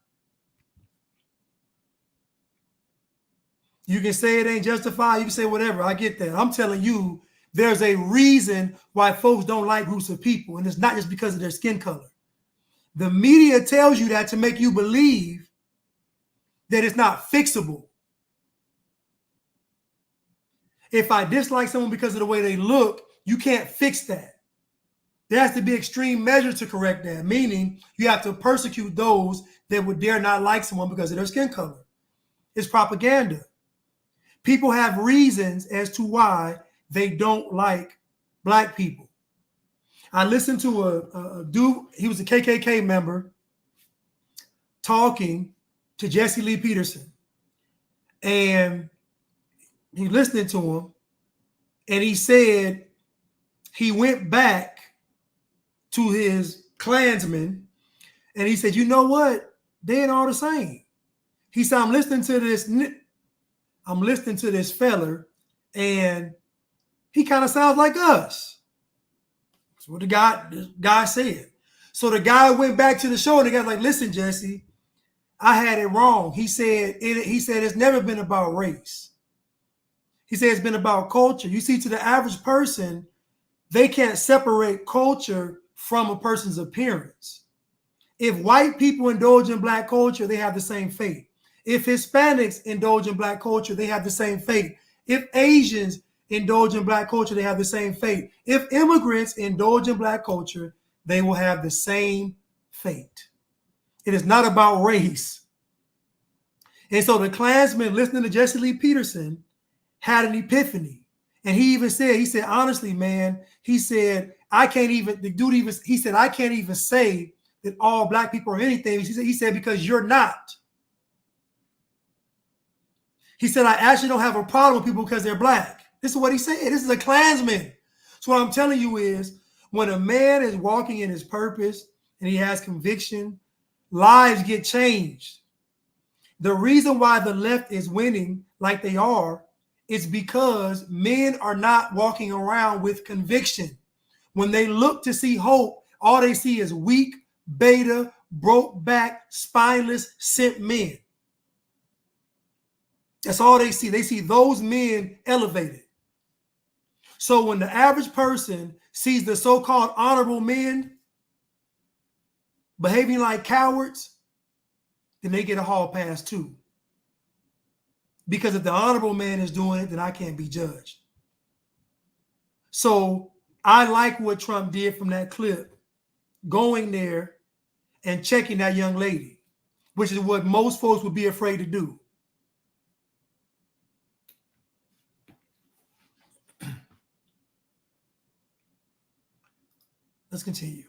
You can say it ain't justified. You can say whatever. I get that. I'm telling you, there's a reason why folks don't like groups of people, and it's not just because of their skin color. The media tells you that to make you believe that it's not fixable. If I dislike someone because of the way they look, you can't fix that. There has to be extreme measures to correct that, meaning you have to persecute those that would dare not like someone because of their skin color. It's propaganda. People have reasons as to why they don't like black people. I listened to a dude, he was a KKK member, talking to Jesse Lee Peterson. And he listened to him, and he said he went back to his Klansmen, and he said, you know what? They ain't all the same. He said, I'm listening to this fella, and he kind of sounds like us. That's what the guy said. So the guy went back to the show, and the guy's like, listen, Jesse, I had it wrong. He said it's never been about race. He said it's been about culture. You see, to the average person, they can't separate culture from a person's appearance. If white people indulge in black culture, they have the same fate. If Hispanics indulge in black culture, they have the same fate. If Asians indulge in black culture, they have the same fate. If immigrants indulge in black culture, they will have the same fate. It is not about race. And so the Klansmen listening to Jesse Lee Peterson had an epiphany. And he said, honestly, man, he said, I can't even say that all black people are anything. He said, because you're not. He said, I actually don't have a problem with people because they're black. This is what he said. This is a Klansman. So what I'm telling you is, when a man is walking in his purpose and he has conviction, lives get changed. The reason why the left is winning like they are is because men are not walking around with conviction. When they look to see hope, all they see is weak, beta, broke back, spineless, simp men. That's all they see. They see those men elevated. So when the average person sees the so-called honorable men behaving like cowards, then they get a hall pass too. Because if the honorable man is doing it, then I can't be judged. So I like what Trump did from that clip, going there and checking that young lady, which is what most folks would be afraid to do. Let's continue.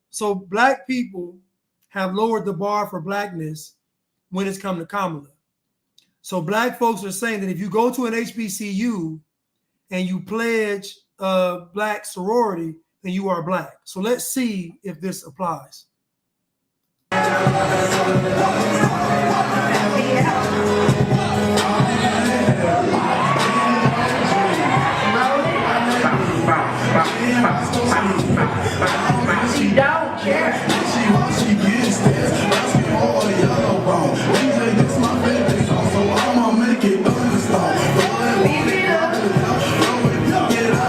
So black people have lowered the bar for blackness when it's come to Kamala. So black folks are saying that if you go to an HBCU and you pledge a black sorority, then you are black. So let's see if this applies. She don't care. She gets this. That's me all yellow bone. DJ, this my favorite song, so I'ma make it thunderstorm. Leave it up. I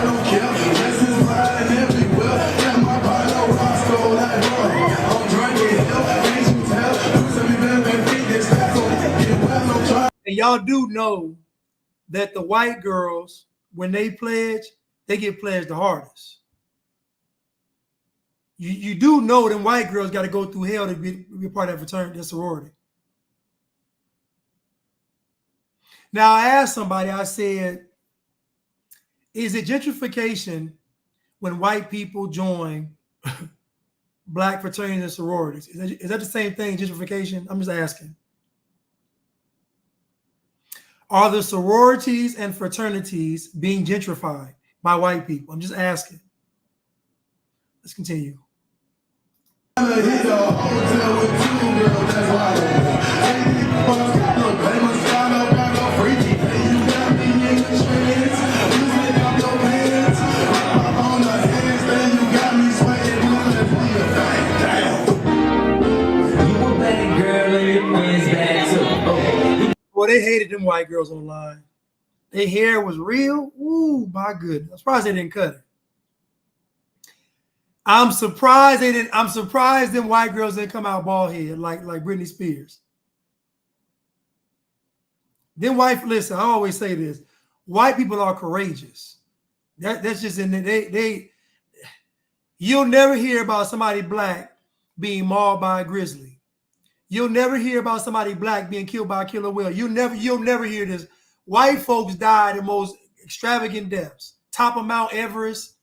don't care. This is riding everywhere. Yeah, my bottle Roscoe like bro. I'm drinking hell. Can't you tell? Who's me baby feet this back so get well no try. And y'all do know that the white girls, when they pledge, they get pledged the hardest. You do know them white girls got to go through hell to be a part of that fraternity, that sorority. Now, I asked somebody, I said, is it gentrification when white people join black fraternities and sororities? Is that the same thing, gentrification? I'm just asking. Are the sororities and fraternities being gentrified by white people? I'm just asking. Let's continue. Well, they hated them white girls online. Their hair was real. Ooh, my goodness. I'm surprised they didn't cut it. I'm surprised they didn't. I'm surprised them white girls didn't come out bald head like Britney Spears. Them white, listen, I always say this. White people are courageous. That's just in there. You'll never hear about somebody black being mauled by a grizzly. You'll never hear about somebody black being killed by a killer whale. You'll never hear this. White folks die the most extravagant deaths. Top of Mount Everest,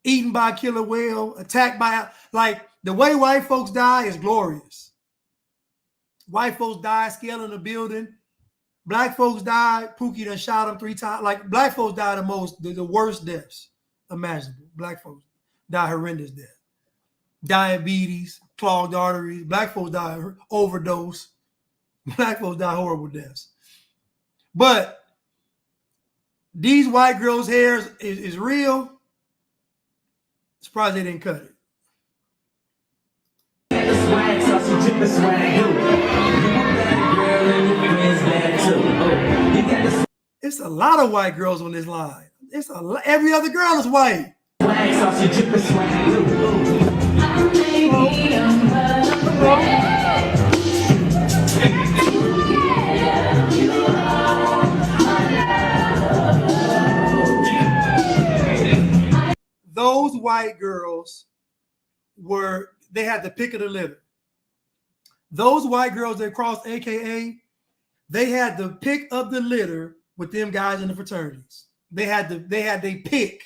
eaten by a killer whale, attacked by, like, the way white folks die is glorious. White folks die scaling a building. Black folks die, Pookie done shot them 3 times. Like, black folks die the worst deaths imaginable. Black folks die horrendous death. Diabetes, clogged arteries. Black folks die overdose. Black folks die horrible deaths. But these white girls' hair is real. Surprised they didn't cut it. It's a lot of white girls on this line. It's every other girl is white. Those white girls they had the pick of the litter. Those white girls that crossed AKA, they had the pick of the litter with them guys in the fraternities. They had their pick.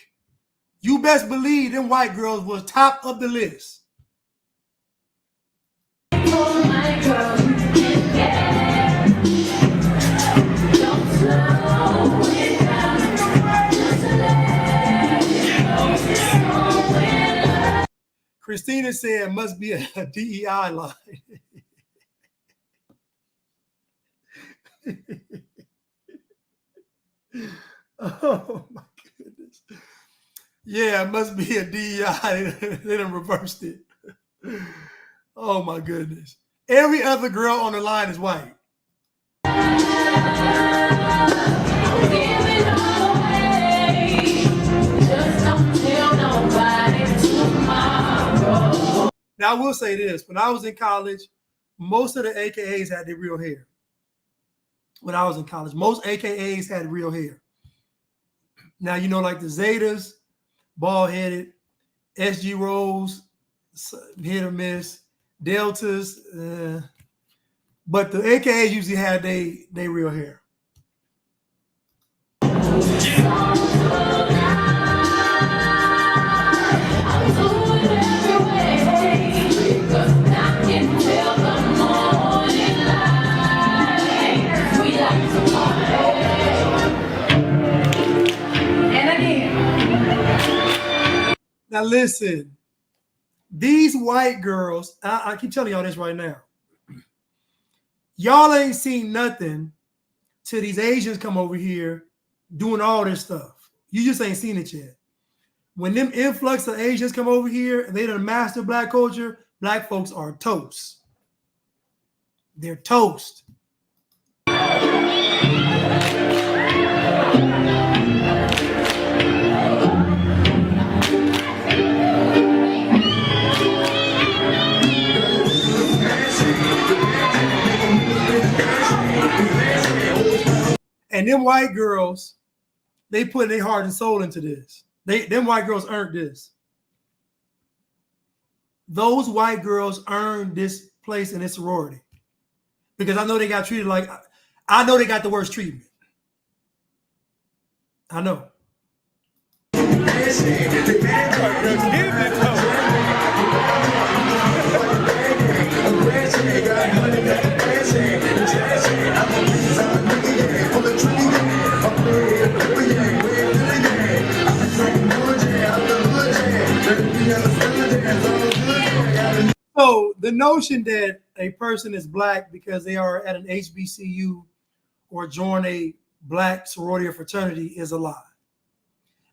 You best believe them white girls was top of the list. Oh my God. Christina said it must be a DEI line. Oh my goodness. Yeah, it must be a DEI. They done reversed it. Oh my goodness. Every other girl on the line is white. Now, I will say this. When I was in college, most of the AKAs had their real hair. When I was in college, most AKAs had real hair. Now, you know, like the Zetas, bald-headed, SG Rolls, hit or miss, Deltas, but the AKAs usually had they real hair. Now listen, these white girls, I keep telling y'all this right now. Y'all ain't seen nothing till these Asians come over here doing all this stuff. You just ain't seen it yet. When them influx of Asians come over here and they done master black culture, black folks are toast. They're toast. And them white girls, they put their heart and soul into this. Them white girls earned this. Those white girls earned this place in this sorority. Because I know they got treated like, I know they got the worst treatment. I know. So the notion that a person is black because they are at an HBCU or join a black sorority or fraternity is a lie.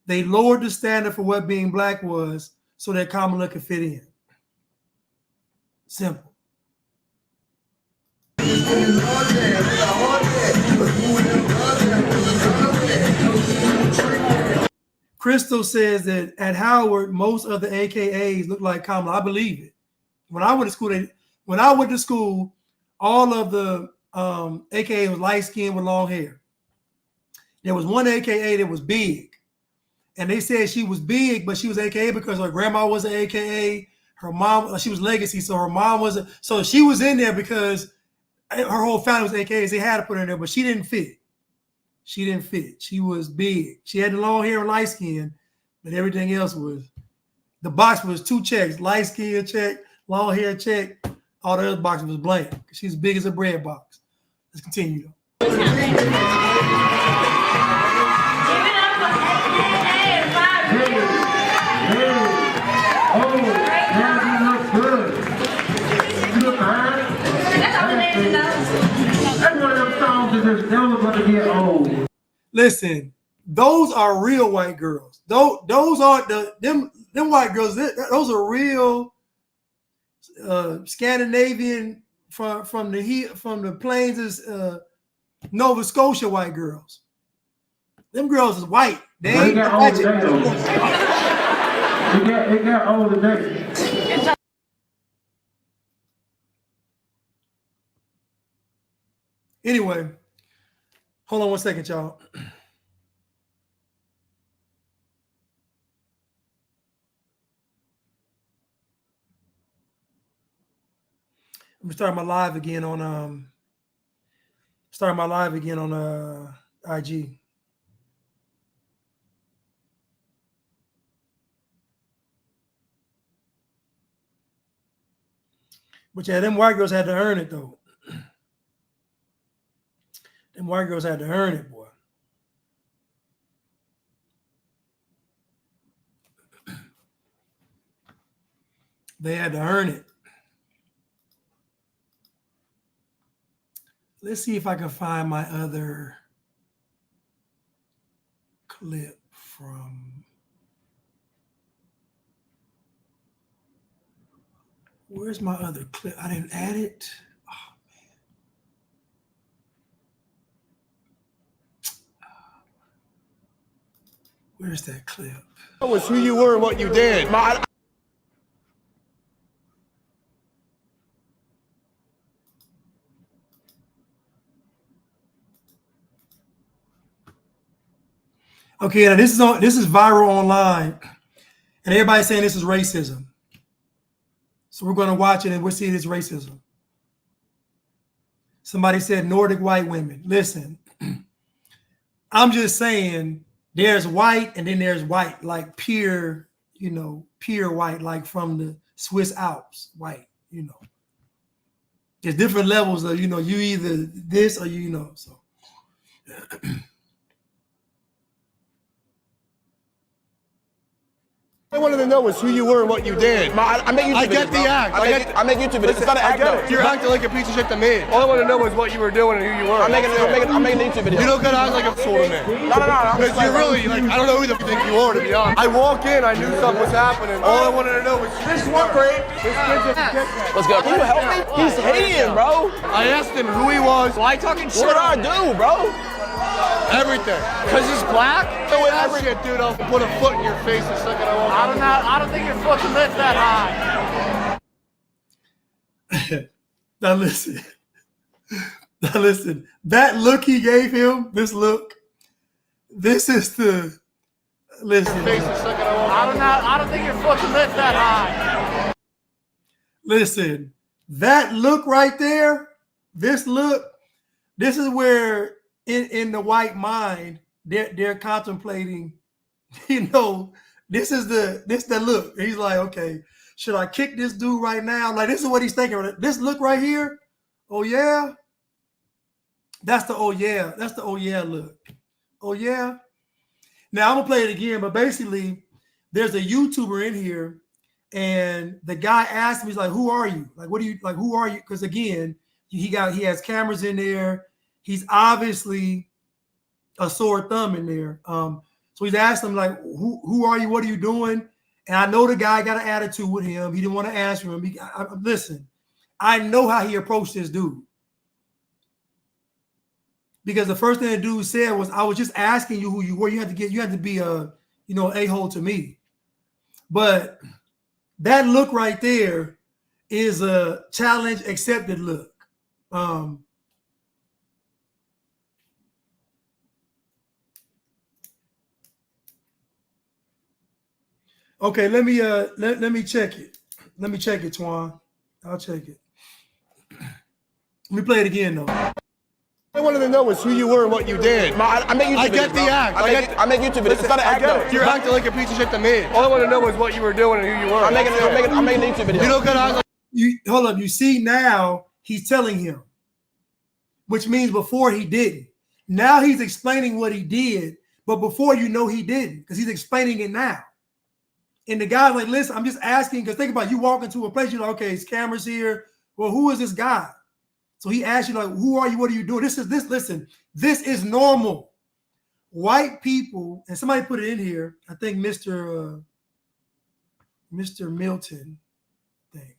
They lowered the standard for what being black was so that Kamala could fit in. Simple. Crystal says that at Howard, most of the AKAs look like Kamala. I believe it. When I went to school, all of the AKA was light skinned with long hair. There was one AKA that was big. And they said she was big, but she was AKA because her grandma was an AKA. Her mom, she was legacy, so her mom wasn't. So she was in there because her whole family was AKAs. They had to put her in there, but she didn't fit. She didn't fit. She was big. She had the long hair and light skin, but everything else was, the box was 2 checks. Light skin check, long hair check. All the other boxes was blank. She's big as a bread box. Let's continue though. Listen, those are real white girls. Those aren't them white girls. Those are real Scandinavian from the plains of Nova Scotia white girls. Them girls is white. They ain't magic. It got old today. Anyway, hold on one second, y'all. I'm starting my live again on IG. But yeah, them white girls had to earn it though. Them white girls had to earn it, boy. They had to earn it. Let's see if I can find my other clip from. Where's my other clip? I didn't add it. Oh, man. Where's that clip? That was who you were and what you did. Okay, now this is viral online, and everybody's saying this is racism. So we're going to watch it and we'll see this racism. Somebody said Nordic white women. Listen, I'm just saying there's white and then there's white, like pure, pure white, like from the Swiss Alps, white, There's different levels of, you either this or so. I wanted to know was who you were and what you did. I get the act. I make YouTube videos. It's not an act though. You're acting like a piece of shit to me. All I want to know is what you were doing and who you were. I'm making a YouTube video. You don't get eyes like a sort of man. No. Because you're really I don't know who the fuck you are, to be honest. I walk in, I knew something was happening. All I wanted to know was this one great. This kid's a Let's go. Can you help me? He's hating, bro. I asked him who he was. Why talking shit? What did I do, bro? Everything. Because he's black? So whatever. Shit, dude, I'll put a foot in your face the second I walk. I don't think your foot can lift that high. Now listen. That look he gave him, this look, this is the, listen. Face the second I walk. I don't think your foot can lift that high. Listen, that look right there, this look, this is where in the white mind they're contemplating, this is the look. He's like, okay, should I kick this dude right now? Like, this is what he's thinking. This look right here, oh yeah. That's the oh yeah. That's the oh yeah look. Oh yeah. Now I'm gonna play it again, but basically, there's a YouTuber in here, and the guy asked me, he's like, "Who are you? Like, what do you like? Who are you?" Because again, he has cameras in there. He's obviously a sore thumb in there. So he's asked him like, "Who are you? What are you doing?" And I know the guy got an attitude with him. He didn't want to answer him. Listen, I know how he approached this dude. Because the first thing the dude said was, I was just asking you who you were. You had to be a, a-hole to me. But that look right there is a challenge accepted look. Okay, let me check it. Let me check it, Twan. I'll check it. Let me play it again though. I wanted to know was who you were and what you did. I make YouTube videos. I get the act. I make YouTube videos. It's not an act though. You're acting like a piece of shit to me. All I want to know was what you were doing and who you were. I'm making YouTube videos. You don't got eyes like hold up. You see now he's telling him, which means before he didn't. Now he's explaining what he did, but before he didn't, because he's explaining it now. And the guy's like, listen, I'm just asking, because think about it, you walk into a place, you're like, okay, his camera's here. Well, who is this guy? So he asked you, like, who are you? What are you doing? Listen, this is normal. White people, and somebody put it in here, I think Mr. Milton, I think.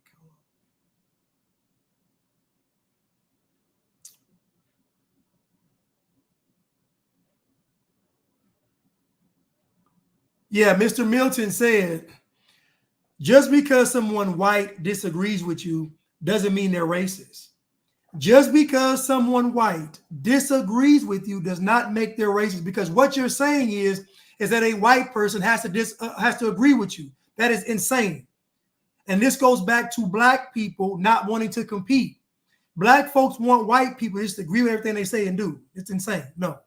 Yeah, Mr. Milton said, just because someone white disagrees with you doesn't mean they're racist. Just because someone white disagrees with you does not make them racist, because what you're saying is that a white person has to agree with you. That is insane. And this goes back to black people not wanting to compete. Black folks want white people just to agree with everything they say and do. It's insane. No.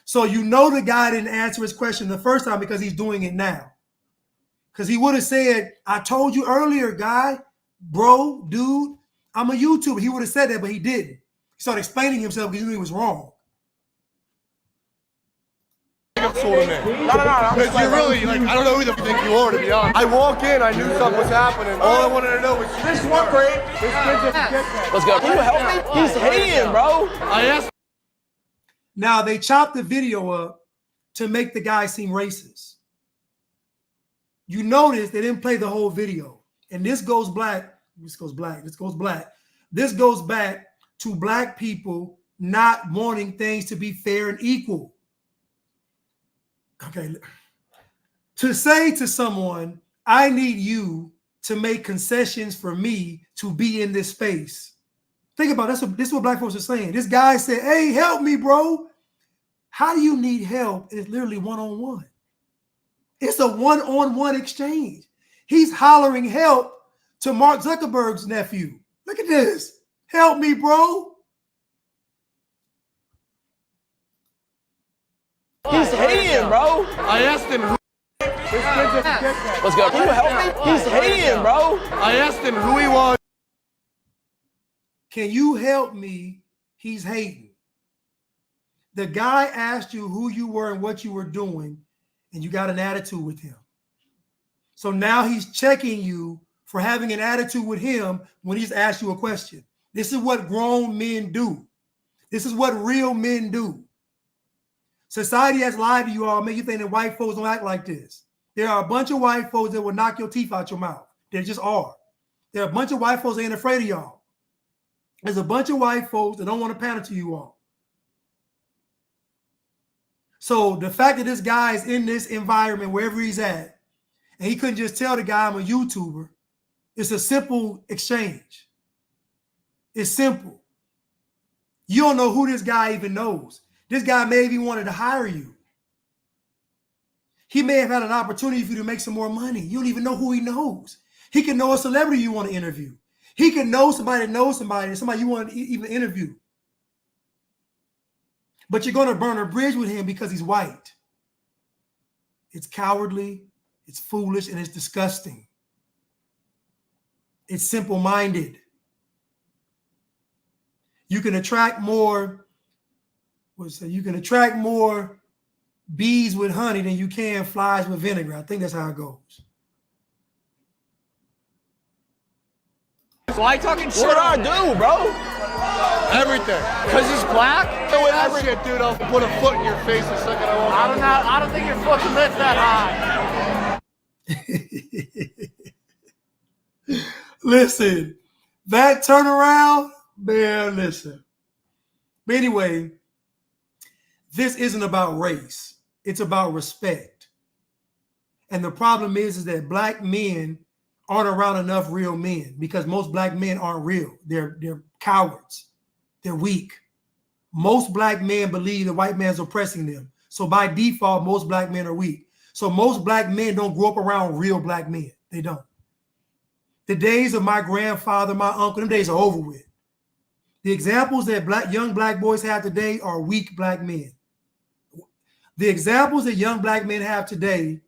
So the guy didn't answer his question the first time because he's doing it now. Because he would have said, I told you earlier, guy, bro, dude, I'm a YouTuber. He would have said that, but he didn't. He started explaining himself because he knew he was wrong. Sort of man. No. Because you're really, like, I don't know who the think you are, to be honest. I walk in, I knew something was happening. All I wanted to know was this one great. Let's go. Can you help me? He's hating, bro. I asked. Now, they chopped the video up to make the guy seem racist. You notice they didn't play the whole video. And this goes back to black people not wanting things to be fair and equal. Okay. To say to someone, I need you to make concessions for me to be in this space. Think about it. This is what black folks are saying. This guy said, hey, help me, bro. How do you need help? It's literally one-on-one. It's a one-on-one exchange. He's hollering help to Mark Zuckerberg's nephew. Look at this. Help me, bro. He's hating, bro. I asked him who. Let's go. Can you help me? He's hating, bro. I asked him who he was. Can you help me? He's hating. The guy asked you who you were and what you were doing, and you got an attitude with him. So now he's checking you for having an attitude with him when he's asked you a question. This is what grown men do. This is what real men do. Society has lied to you all, make you think that white folks don't act like this. There are a bunch of white folks that will knock your teeth out your mouth. There just are. There are a bunch of white folks that ain't afraid of y'all. There's a bunch of white folks that don't want to pander to you all. So the fact that this guy is in this environment, wherever he's at, and he couldn't just tell the guy I'm a YouTuber, it's a simple exchange. It's simple. You don't know who this guy even knows. This guy may have even wanted to hire you. He may have had an opportunity for you to make some more money. You don't even know who he knows. He can know a celebrity you want to interview. He can know somebody that knows somebody, somebody you want to even interview. But you're going to burn a bridge with him because he's white. It's cowardly, it's foolish, and it's disgusting. It's simple-minded. You can attract more, you can attract more bees with honey than you can flies with vinegar. I think that's how it goes. Why talking shit? What did I do, bro? Everything. Because he's black? Doing that shit, dude. I'll put a foot in your face the second I walk out. I don't think your foot can lift that high. Listen, that turnaround, man, listen. But anyway, this isn't about race. It's about respect. And the problem is that black men aren't around enough real men because most black men aren't real. They're cowards. They're weak. Most black men believe the white man's oppressing them. So by default, most black men are weak. So most black men don't grow up around real black men. They don't. The days of my grandfather, my uncle, them days are over with. The examples that young black boys have today are weak black men. The examples that young black men have today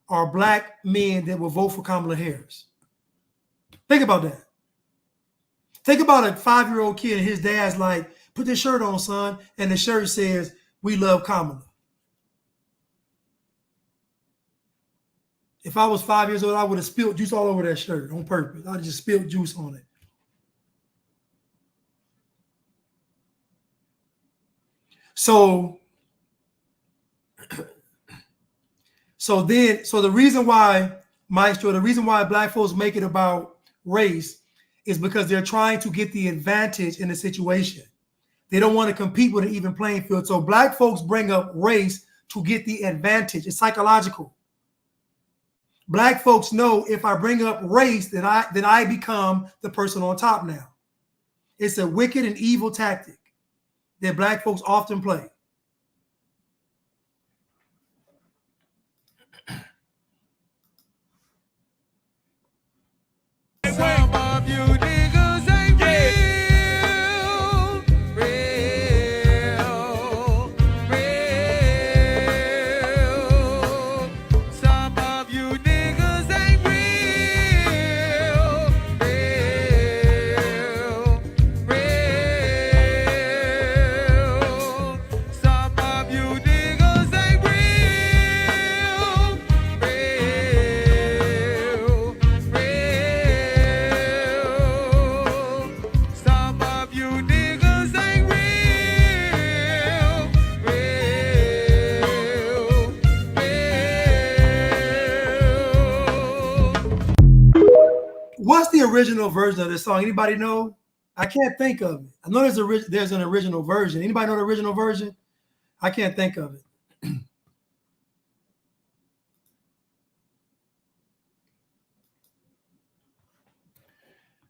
are black men that will vote for Kamala Harris. Think about that. Think about a 5-year-old kid and his dad's like, put this shirt on, son, and the shirt says, we love Kamala. If I was 5 years old, I would have spilled juice all over that shirt on purpose. I'd just spilled juice on it. So the reason why, Maestro, the reason why black folks make it about race is because they're trying to get the advantage in the situation. They don't want to compete with an even playing field. So black folks bring up race to get the advantage. It's psychological. Black folks know if I bring up race, then I become the person on top now. It's a wicked and evil tactic that black folks often play. Some of you niggas ain't real. Some of you niggas ain't real. Some of you niggas ain't Some of you niggas ain't What's the original version of this song? Anybody know? I can't think of it. I know there's an original version. Anybody know the original version? I can't think of it.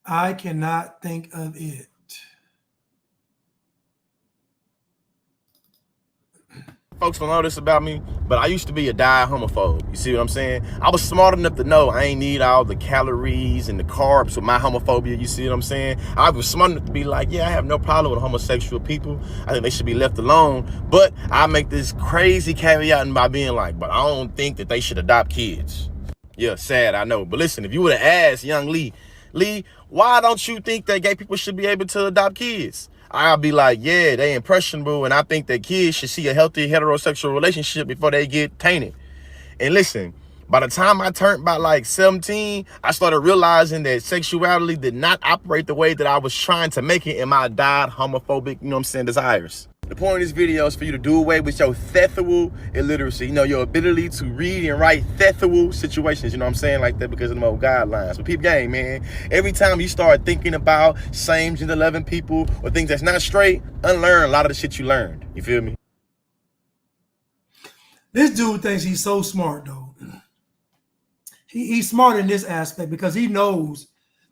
I cannot think of it. Folks don't know this about me, but I used to be a die homophobe. You see what I'm saying? I was smart enough to know I ain't need all the calories and the carbs with my homophobia. You see what I'm saying? I was smart enough to be like, yeah, I have no problem with homosexual people. I think they should be left alone. But I make this crazy caveat by being like, but I don't think that they should adopt kids. Yeah, sad, I know. But listen, if you would have asked young Lee, why don't you think that gay people should be able to adopt kids? I'll be like, yeah, they impressionable, and I think that kids should see a healthy heterosexual relationship before they get tainted. And listen, by the time I turned about like 17, I started realizing that sexuality did not operate the way that I was trying to make it in my died homophobic, you know what I'm saying, desires. The point of this video is for you to do away with your theatrical illiteracy, you know, your ability to read and write theatrical situations, you know what I'm saying, like that because of the old guidelines. But peep game, man, every time you start thinking about same gender loving people or things that's not straight, unlearn a lot of the shit you learned. You feel me? This dude thinks he's so smart, though. He's smart in this aspect because he knows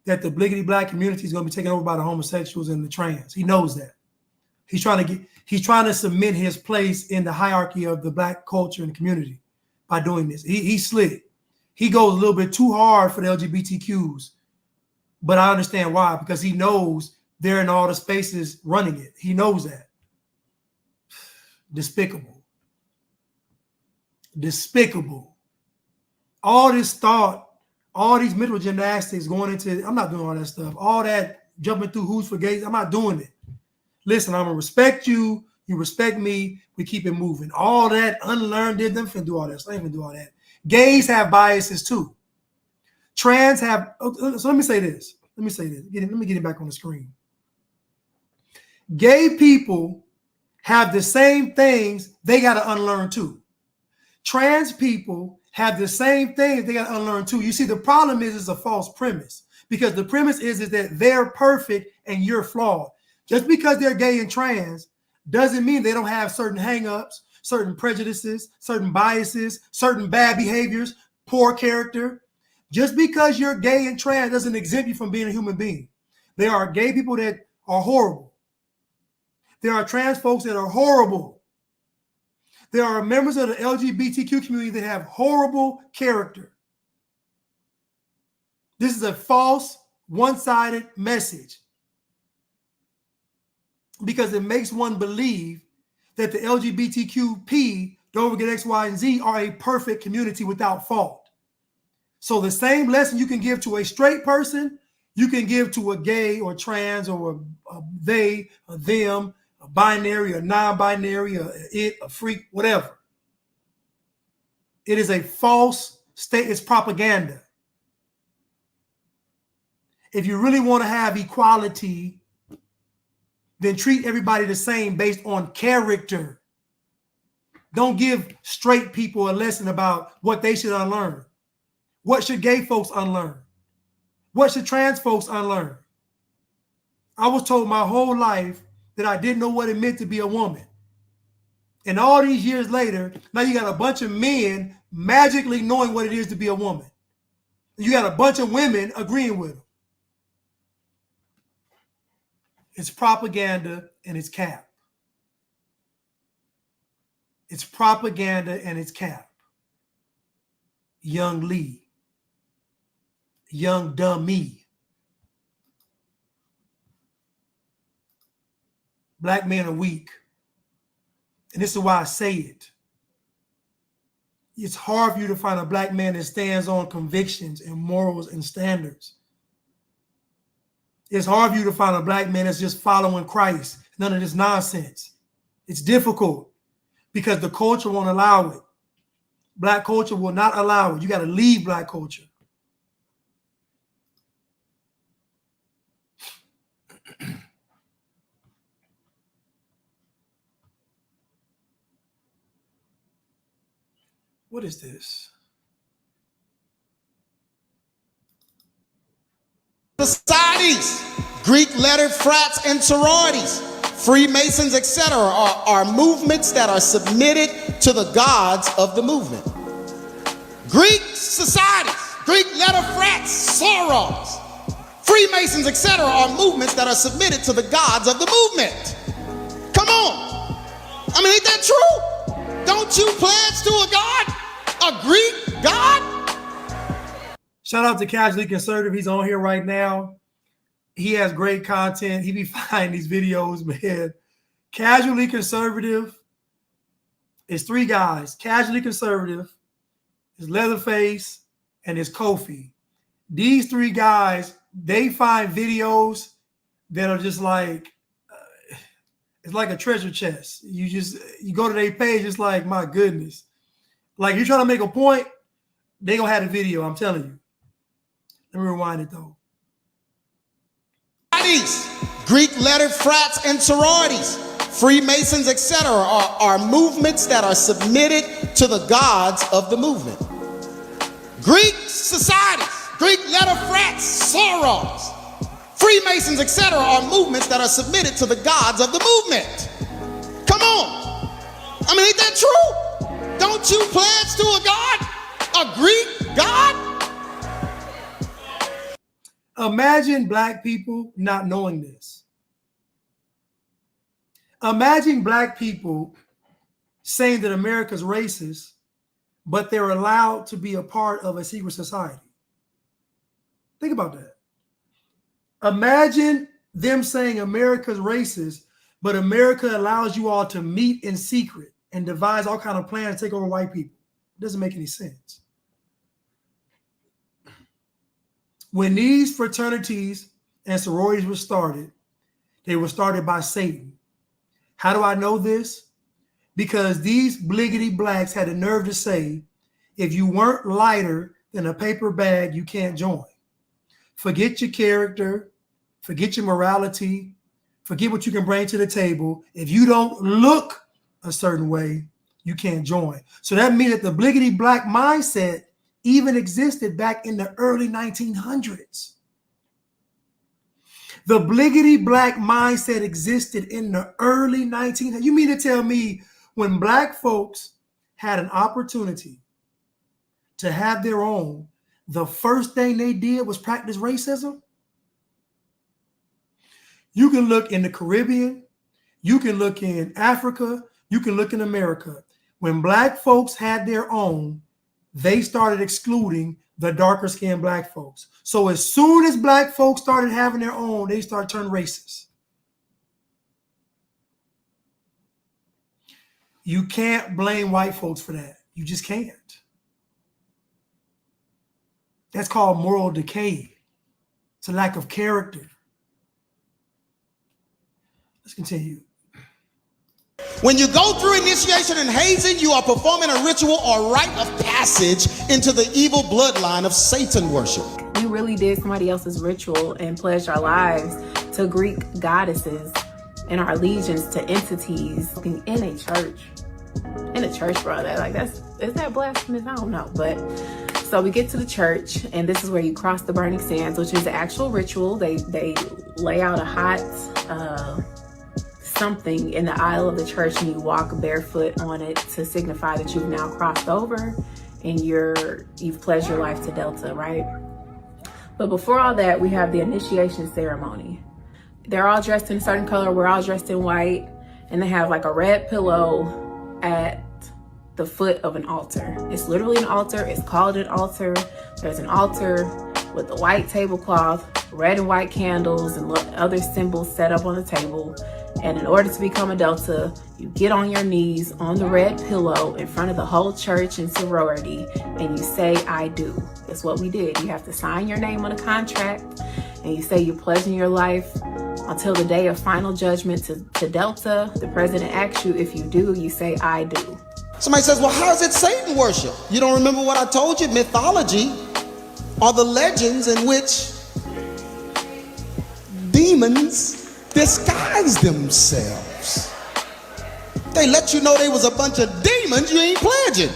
that the bliggity black community is going to be taken over by the homosexuals and the trans. He knows that. He's trying to cement his place in the hierarchy of the black culture and community by doing this. He's slick. He goes a little bit too hard for the LGBTQs, but I understand why, because he knows they're in all the spaces running it. He knows that. Despicable. Despicable. All this thought, all these mental gymnastics going into, I'm not doing all that stuff. All that jumping through hoops for gays, I'm not doing it. Listen, I'm going to respect you. You respect me. We keep it moving. All that unlearned did them finna do all that. So I ain't gonna do all that. Gays have biases too. Trans have, so let me say this. Let me get it back on the screen. Gay people have the same things they got to unlearn too. Trans people have the same things they got to unlearn too. You see, the problem is it's a false premise, because the premise is that they're perfect and you're flawed. Just because they're gay and trans doesn't mean they don't have certain hangups, certain prejudices, certain biases, certain bad behaviors, poor character. Just because you're gay and trans doesn't exempt you from being a human being. There are gay people that are horrible. There are trans folks that are horrible. There are members of the LGBTQ community that have horrible character. This is a false, one-sided message, because it makes one believe that the LGBTQP, don't forget X, Y, and Z, are a perfect community without fault. So the same lesson you can give to a straight person, you can give to a gay or trans or a they, a them, a binary, a non-binary, a freak, whatever. It is a false state. It's propaganda. If you really want to have equality, then treat everybody the same based on character. Don't give straight people a lesson about what they should unlearn. What should gay folks unlearn? What should trans folks unlearn? I was told my whole life that I didn't know what it meant to be a woman. And all these years later, now you got a bunch of men magically knowing what it is to be a woman. You got a bunch of women agreeing with them. It's propaganda and it's cap. It's propaganda and it's cap. Young Lee. Young dummy. Black men are weak. And this is why I say it. It's hard for you to find a black man that stands on convictions and morals and standards. It's hard for you to find a black man that's just following Christ. None of this nonsense. It's difficult because the culture won't allow it. Black culture will not allow it. You got to leave black culture. What is this? Societies, Greek lettered frats and sororities, Freemasons, etc. are movements that are submitted to the gods of the movement. Greek societies, Greek letter frats, sorors, Freemasons, etc. are movements that are submitted to the gods of the movement. Come on. I mean, ain't that true? Don't you pledge to a god? A Greek god? Shout out to Casually Conservative. He's on here right now. He has great content. He be finding these videos, man. Casually Conservative is three guys. Casually Conservative is Leatherface and is Kofi. These three guys, they find videos that are just like, it's like a treasure chest. You go to their page, it's like, my goodness. Like, you're trying to make a point, they gonna have the video, I'm telling you. Let me rewind it though. Greek lettered frats and sororities, Freemasons, etc. are movements that are submitted to the gods of the movement. Greek societies, Greek letter frats, sorors, Freemasons, etc. are movements that are submitted to the gods of the movement. Come on. I mean, ain't that true? Don't you pledge to a god? A Greek god? Imagine black people not knowing this. Imagine black people saying that America's racist, but they're allowed to be a part of a secret society. Think about that. Imagine them saying America's racist, But America allows you all to meet in secret and devise all kind of plans to take over white people. It doesn't make any sense. When these fraternities and sororities were started, they were started by Satan. How do I know this? Because these bliggity blacks had the nerve to say, if you weren't lighter than a paper bag, you can't join. Forget your character, forget your morality, forget what you can bring to the table. If you don't look a certain way, you can't join. So that means that the bliggity black mindset even existed back in the early 1900s. The bliggity black mindset existed in the early 1900s. You mean to tell me when black folks had an opportunity to have their own, the first thing they did was practice racism? You can look in the Caribbean, you can look in Africa, you can look in America. When black folks had their own, they started excluding the darker skinned black folks. So as soon as black folks started having their own, they started turning racist. You can't blame white folks for that. You just can't. That's called moral decay. It's a lack of character. Let's continue. When you go through initiation and hazing, you are performing a ritual or rite of passage into the evil bloodline of Satan worship. We really did somebody else's ritual and pledged our lives to Greek goddesses and our allegiance to entities in a church. In a church, brother. Like, is that blasphemous? I don't know. But so we get to the church, and this is where you cross the burning sands, which is the actual ritual. They lay out a hot something in the aisle of the church, and you walk barefoot on it to signify that you've now crossed over and you've pledged your life to Delta, right? But before all that, we have the initiation ceremony. They're all dressed in a certain color. We're all dressed in white, and they have like a red pillow at the foot of an altar. It's literally an altar. It's called an altar. There's an altar with a white tablecloth, red and white candles, and other symbols set up on the table. And in order to become a Delta, you get on your knees on the red pillow in front of the whole church and sorority, and you say, I do. That's what we did. You have to sign your name on a contract, and you say you're pledging your life until the day of final judgment to Delta. The president asks you if you do, you say, I do. Somebody says, well, how is it Satan worship? You don't remember what I told you? Mythology are the legends in which demons disguise themselves. They let you know they was a bunch of demons, you ain't pledging.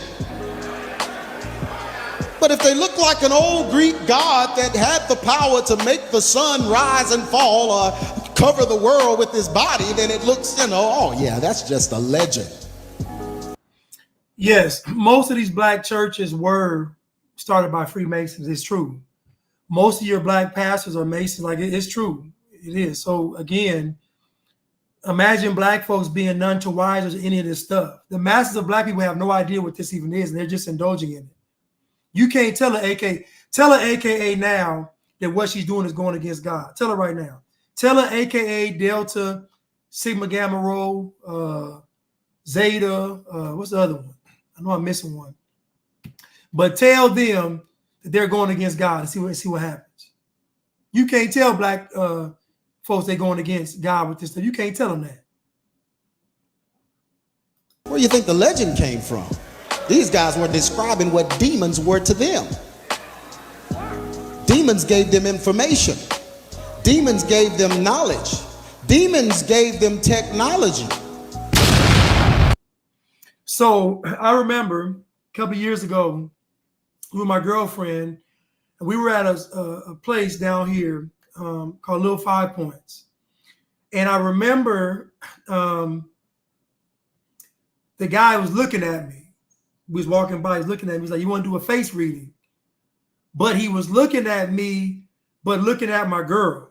But if they look like an old Greek god that had the power to make the sun rise and fall or cover the world with his body, then it looks, oh yeah, that's just a legend. Yes, most of these black churches were started by Freemasons. It's true. Most of your black pastors are Masons. Like, it's true. It is. So again, imagine black folks being none too wise to any of this stuff. The masses of black people have no idea what this even is, and they're just indulging in it. You can't tell an AKA now that what she's doing is going against God. Tell her right now. Tell her AKA Delta, Sigma Gamma Rho, Zeta, what's the other one? I know I'm missing one. But tell them that they're going against God and see what happens. You can't tell black folks they're going against God with this stuff. You can't tell them that. Where do you think the legend came from? These guys were describing what demons were to them. Demons gave them information. Demons gave them knowledge. Demons gave them technology. So I remember a couple of years ago with my girlfriend, and we were at a place down here called Little 5 Points. And I remember the guy was looking at me. We was walking by, he was looking at me. He's like, you want to do a face reading? But he was looking at me, but looking at my girl.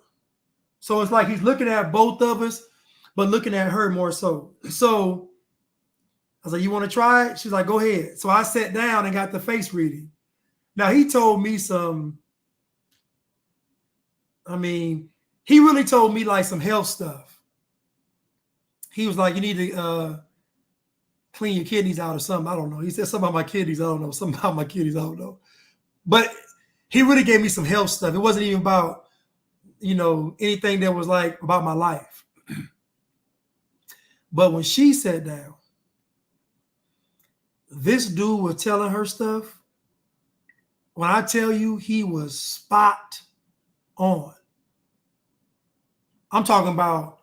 So it's like he's looking at both of us, but looking at her more so. So I was like, you want to try it? She's like, go ahead. So I sat down and got the face reading. Now, he told me he really told me like some health stuff. he was like, you need to clean your kidneys out or something. I don't know. He said something about my kidneys. I don't know. Something about my kidneys. I don't know. But he really gave me some health stuff. It wasn't even about, anything that was like about my life. But when she sat down, this dude was telling her stuff. When I tell you he was spot on, I'm talking about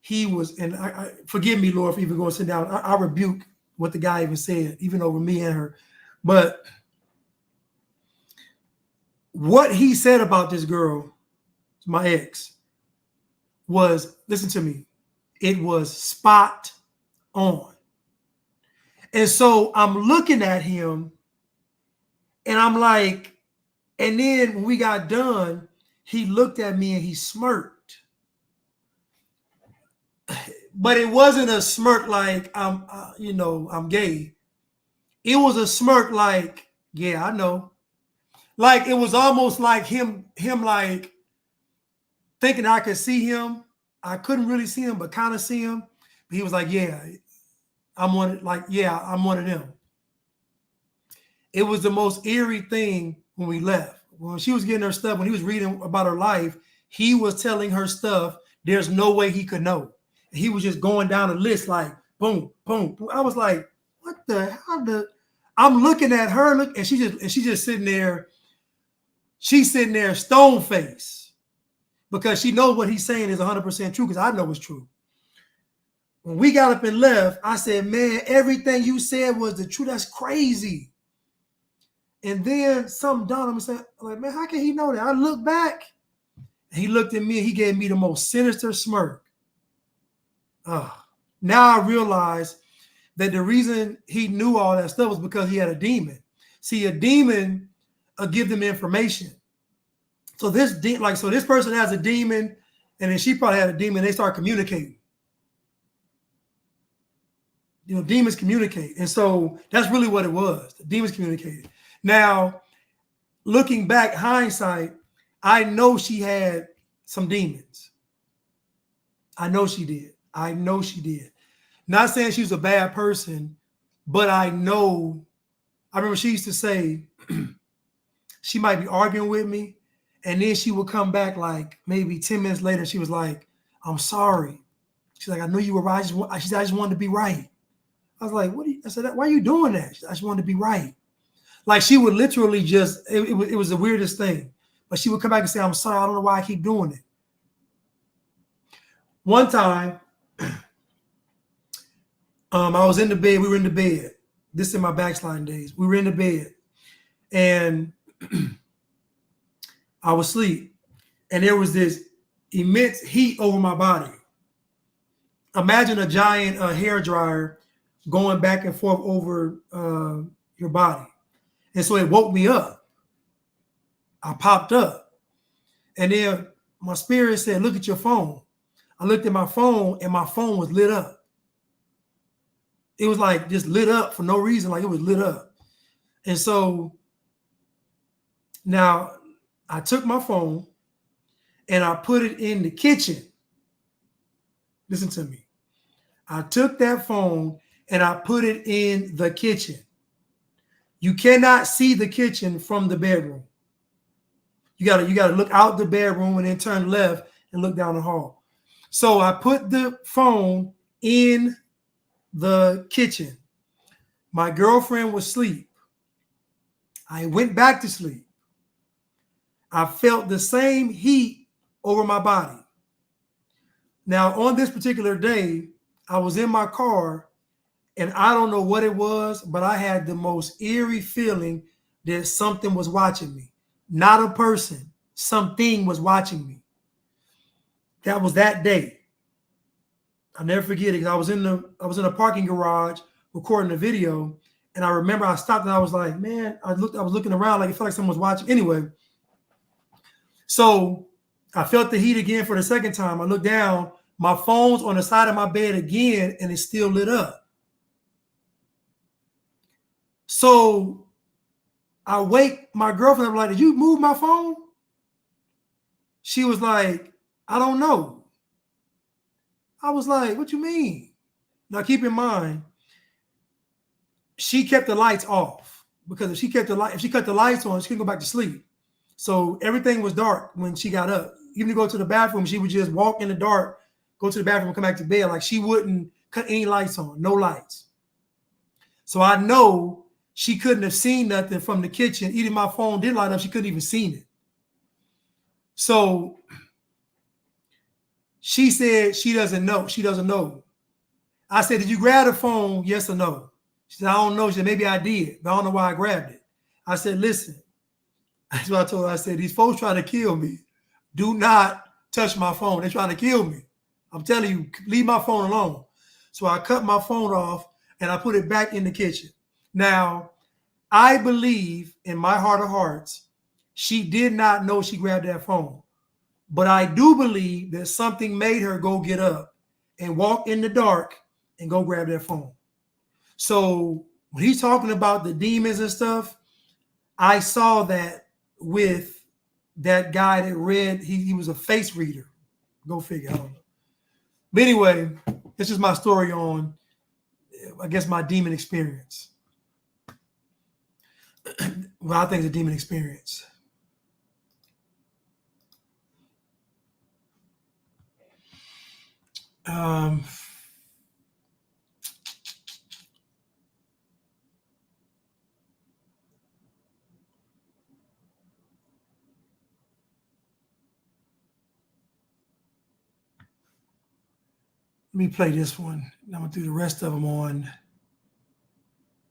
he was, and I forgive me, Lord, for even going to sit down. I rebuke what the guy even said, even over me and her. But what he said about this girl, my ex, was, listen to me, it was spot on. And so I'm looking at him and I'm like, and then when we got done, he looked at me and he smirked. But it wasn't a smirk like I'm gay. It was a smirk like, yeah, I know. Like it was almost like him like thinking I could see him. I couldn't really see him, but kind of see him. But he was like, yeah, I'm one of them. It was the most eerie thing when we left. When she was getting her stuff, when he was reading about her life, he was telling her stuff. There's no way he could know. He was just going down a list like boom, boom, boom. I was like, what the hell? I'm looking at her, and she's just sitting there. She's sitting there stone face because she knows what he's saying is 100% true because I know it's true. When we got up and left, I said, man, everything you said was the truth. That's crazy. And then something dawned on me and said, like, man, how can he know that? I looked back and he looked at me and he gave me the most sinister smirk. Now I realize that the reason he knew all that stuff was because he had a demon. See, a demon give them information. So this person has a demon, and then she probably had a demon. They start communicating. Demons communicate, and so that's really what it was. The demons communicated. Now, looking back, hindsight, I know she had some demons. I know she did. Not saying she was a bad person, but I remember she used to say she might be arguing with me, and then she would come back like maybe 10 minutes later. She was like, I'm sorry. She's like, I knew you were right. She said, I just wanted to be right. I was like, I said, why are you doing that? I just wanted to be right. Like she would literally just, it was the weirdest thing. But she would come back and say, I'm sorry, I don't know why I keep doing it. One time, I was in the bed. We were in the bed. This is in my backsliding days. We were in the bed. And I was asleep. And there was this immense heat over my body. Imagine a giant hair dryer going back and forth over your body. And so it woke me up. I popped up. And then my spirit said, look at your phone. I looked at my phone and my phone was lit up. It was like just lit up for no reason, like it was lit up. And so now I took my phone and I put it in the kitchen. Listen to me. I took that phone and I put it in the kitchen. You cannot see the kitchen from the bedroom. You gotta look out the bedroom and then turn left and look down the hall. So I put the phone in the kitchen. My girlfriend was asleep. I went back to sleep. I felt the same heat over my body. Now, on this particular day, I was in my car and I don't know what it was, but I had the most eerie feeling that something was watching me. Not a person, something was watching me. That was that day. I'll never forget it because I was in a parking garage recording a video, and I remember I stopped and I was like, man, I was looking around like it felt like someone was watching. Anyway, so I felt the heat again for the second time. I looked down, my phone's on the side of my bed again, and it's still lit up. So I wake my girlfriend up like, did you move my phone? She was like, I don't know. I was like, what you mean? Now keep in mind, she kept the lights off because if she cut the lights on, she couldn't go back to sleep. So everything was dark when she got up. Even to go to the bathroom, she would just walk in the dark, go to the bathroom, and come back to bed. Like she wouldn't cut any lights on, no lights. So I know she couldn't have seen nothing from the kitchen. Even my phone did light up, she couldn't even seen it. So she said she doesn't know. She doesn't know. I said, did you grab the phone? Yes or no? She said, I don't know. She said, maybe I did, but I don't know why I grabbed it. I said, listen. That's what I told her. I said, these folks trying to kill me. Do not touch my phone. They're trying to kill me. I'm telling you, leave my phone alone. So I cut my phone off and I put it back in the kitchen. Now, I believe in my heart of hearts, she did not know she grabbed that phone. But I do believe that something made her go get up and walk in the dark and go grab that phone. So when he's talking about the demons and stuff, I saw that with that guy that read, he was a face reader. Go figure, I don't know. But anyway, this is my story on, I guess, my demon experience. Well, I think it's a demon experience. Let me play this one. I'm going to do the rest of them on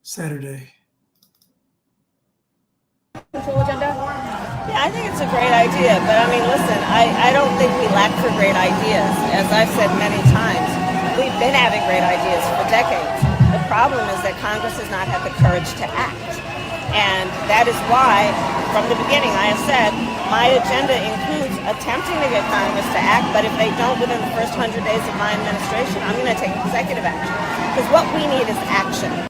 Saturday. Yeah, I think it's a great idea. But I mean, listen, I don't think we lack for great ideas. As I've said many times, we've been having great ideas for decades. The problem is that Congress has not had the courage to act. And that is why, from the beginning, I have said, my agenda includes attempting to get Congress to act, but if they don't within the first 100 days of my administration, I'm going to take executive action. Because what we need is action.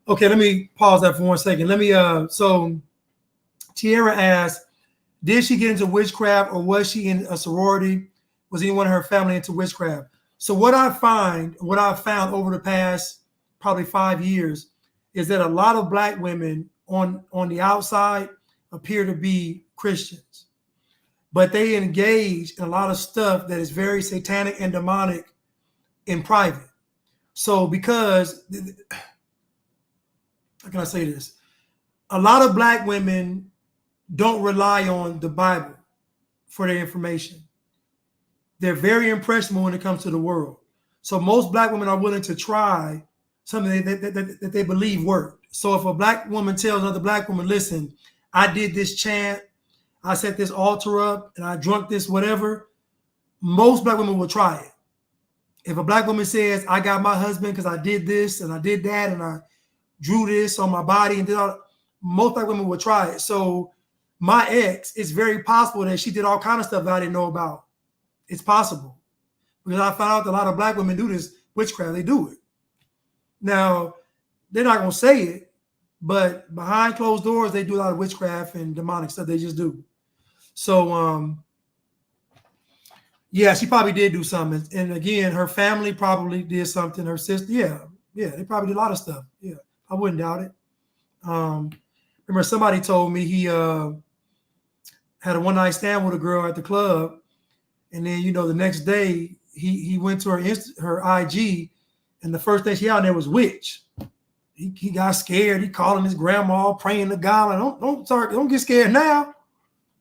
Okay, let me pause that for 1 second. Let me, so Tierra asked, did she get into witchcraft or was she in a sorority? Was anyone in her family into witchcraft? So what I've found over the past probably 5 years is that a lot of Black women on the outside appear to be Christians, but they engage in a lot of stuff that is very satanic and demonic in private. So because, how can I say this? A lot of Black women don't rely on the Bible for their information. They're very impressionable when it comes to the world. So most Black women are willing to try something that they believe worked. So if a Black woman tells another Black woman, listen, I did this chant, I set this altar up, and I drunk this whatever, most Black women will try it. If a Black woman says, I got my husband because I did this and I did that and I drew this on my body and did all, most Black women will try it. So my ex, it's very possible that she did all kind of stuff that I didn't know about. It's possible. Because I found out that a lot of Black women do this witchcraft. They do it. Now, they're not going to say it, but behind closed doors, they do a lot of witchcraft and demonic stuff. They just do. So, yeah, she probably did do something. And again, her family probably did something. Her sister, yeah, they probably did a lot of stuff. Yeah, I wouldn't doubt it. Remember, somebody told me he had a one-night stand with a girl at the club, and then the next day he went to her IG, and the first thing she had on there was witch. He got scared. He calling his grandma, praying to God. Like, don't get scared now.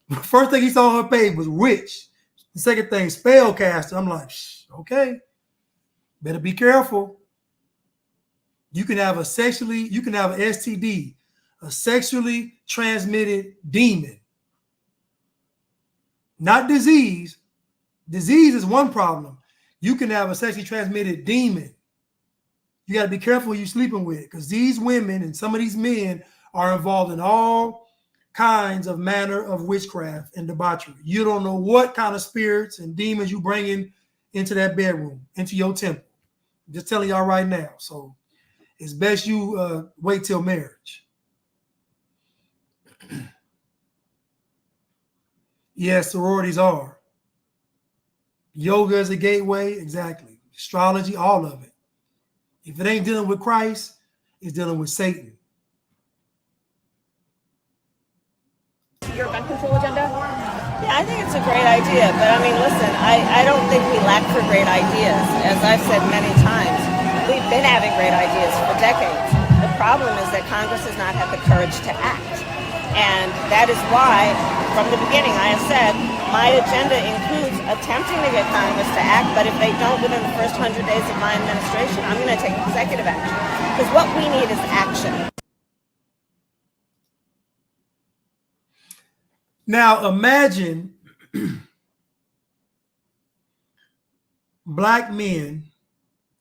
The first thing he saw on her page was witch. The second thing, spellcaster. I'm like, okay, better be careful. You can have an STD, a sexually transmitted demon. Not disease. Disease is one problem. You can have a sexually transmitted demon. You got to be careful who you're sleeping with, because these women and some of these men are involved in all kinds of manner of witchcraft and debauchery. You don't know what kind of spirits and demons you bring into that bedroom, into your temple. I'm just telling y'all right now. So it's best you wait till marriage. Yes, sororities are. Yoga is a gateway, exactly. Astrology, all of it. If it ain't dealing with Christ, it's dealing with Satan. Your gun control agenda? Yeah, I think it's a great idea, but I mean, listen, I don't think we lack for great ideas. As I've said many times, we've been having great ideas for decades. The problem is that Congress has not had the courage to act. And that is why, from the beginning, I have said, my agenda includes attempting to get Congress to act, but if they don't within the first 100 days of my administration, I'm going to take executive action. Because what we need is action. Now imagine black men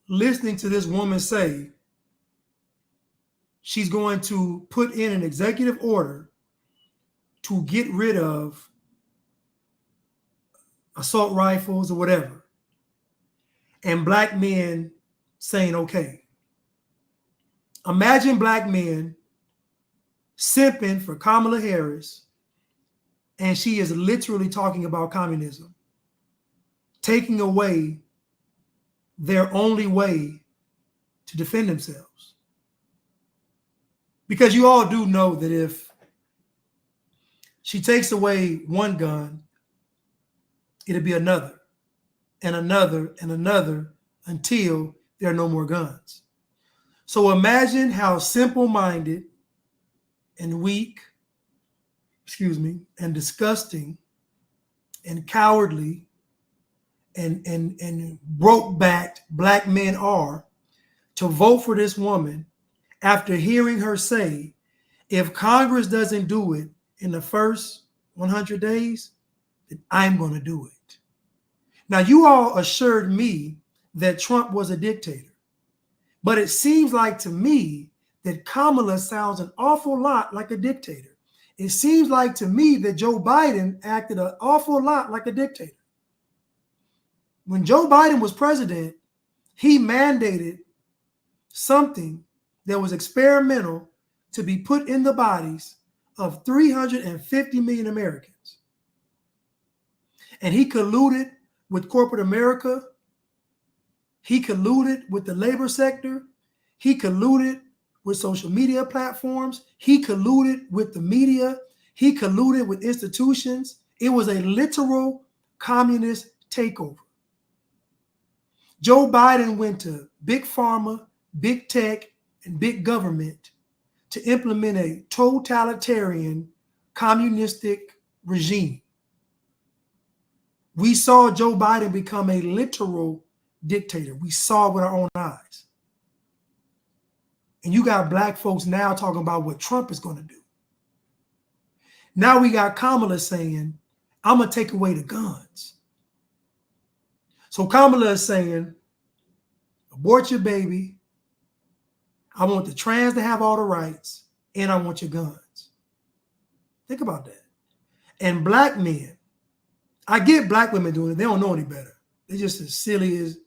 listening to this woman say she's going to put in an executive order to get rid of assault rifles or whatever. And black men saying, okay. Imagine black men simping for Kamala Harris, and she is literally talking about communism, taking away their only way to defend themselves. Because you all do know that if she takes away one gun, it'll be another and another and another until there are no more guns. So imagine how simple-minded and weak, and disgusting and cowardly and broke-backed black men are to vote for this woman after hearing her say, if Congress doesn't do it in the first 100 days, then I'm going to do it. Now, you all assured me that Trump was a dictator, but it seems like to me that Kamala sounds an awful lot like a dictator. It seems like to me that Joe Biden acted an awful lot like a dictator. When Joe Biden was president, he mandated something that was experimental to be put in the bodies of 350 million Americans. And he colluded with corporate America. He colluded with the labor sector. He colluded with social media platforms. He colluded with the media. He colluded with institutions. It was a literal communist takeover. Joe Biden went to big pharma, big tech, and big government to implement a totalitarian communistic regime. We saw Joe Biden become a literal dictator. We saw it with our own eyes. And you got black folks now talking about what Trump is going to do. Now we got Kamala saying, I'm going to take away the guns. So Kamala is saying, abort your baby. I want the trans to have all the rights, and I want your guns. Think about that. And black men, I get black women doing it. They don't know any better. They're just as silly as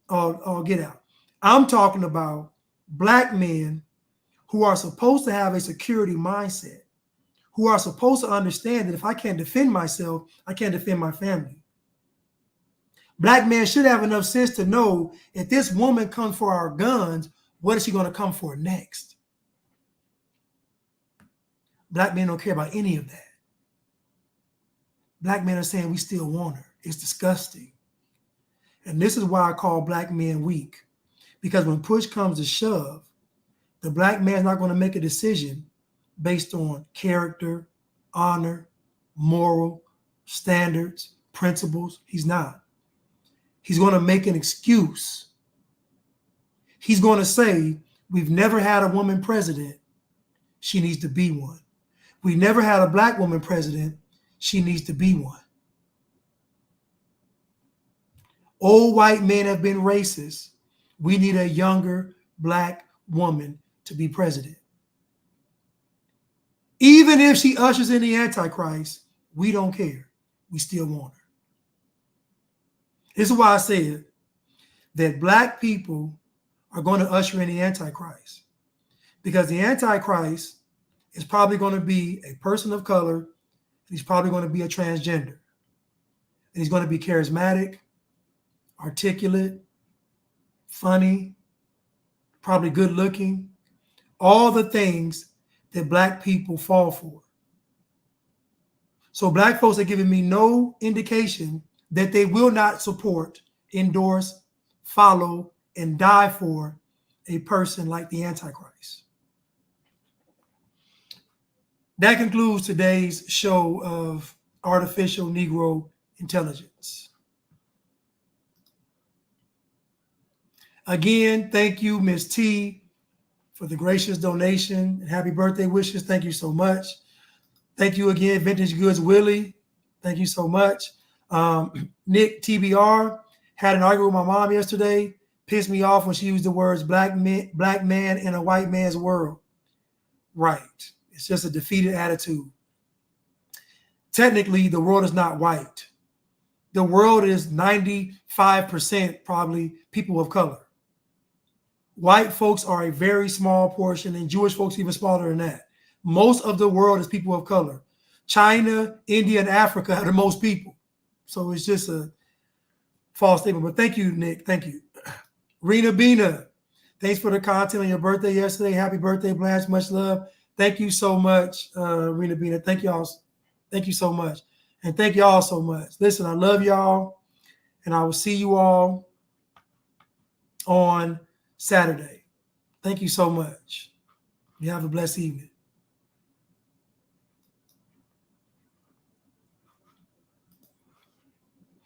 all get out. I'm talking about black men who are supposed to have a security mindset, who are supposed to understand that if I can't defend myself, I can't defend my family. Black men should have enough sense to know if this woman comes for our guns, what is she going to come for next? Black men don't care about any of that. Black men are saying we still want her. It's disgusting. And this is why I call black men weak. Because when push comes to shove, the black man's not going to make a decision based on character, honor, moral standards, principles. He's not. He's going to make an excuse. He's going to say, we've never had a woman president. She needs to be one. We never had a black woman president. She needs to be one. Old white men have been racist. We need a younger black woman to be president. Even if she ushers in the Antichrist, we don't care. We still want her. This is why I said that black people are going to usher in the Antichrist. Because the Antichrist is probably going to be a person of color. He's probably going to be a transgender. And he's going to be charismatic, articulate, funny, probably good looking, all the things that Black people fall for. So Black folks are giving me no indication that they will not support, endorse, follow, and die for a person like the Antichrist. That concludes today's show of Artificial Negro Intelligence. Again, thank you, Ms. T, for the gracious donation and happy birthday wishes. Thank you so much. Thank you again, Vintage Goods Willie. Thank you so much. Nick TBR had an argument with my mom yesterday. Pissed me off when she used the words black man in a white man's world. Right. It's just a defeated attitude. Technically, the world is not white. The world is 95% probably people of color. White folks are a very small portion, and Jewish folks even smaller than that. Most of the world is people of color. China, India, and Africa are the most people. So it's just a false statement. But thank you, Nick. Thank you. Rena Bina, thanks for the content on your birthday yesterday. Happy birthday, Blanche. Much love. Thank you so much, Rena Bina. Thank y'all. Thank you so much. And thank y'all so much. Listen, I love y'all. And I will see you all on Saturday. Thank you so much. You have a blessed evening.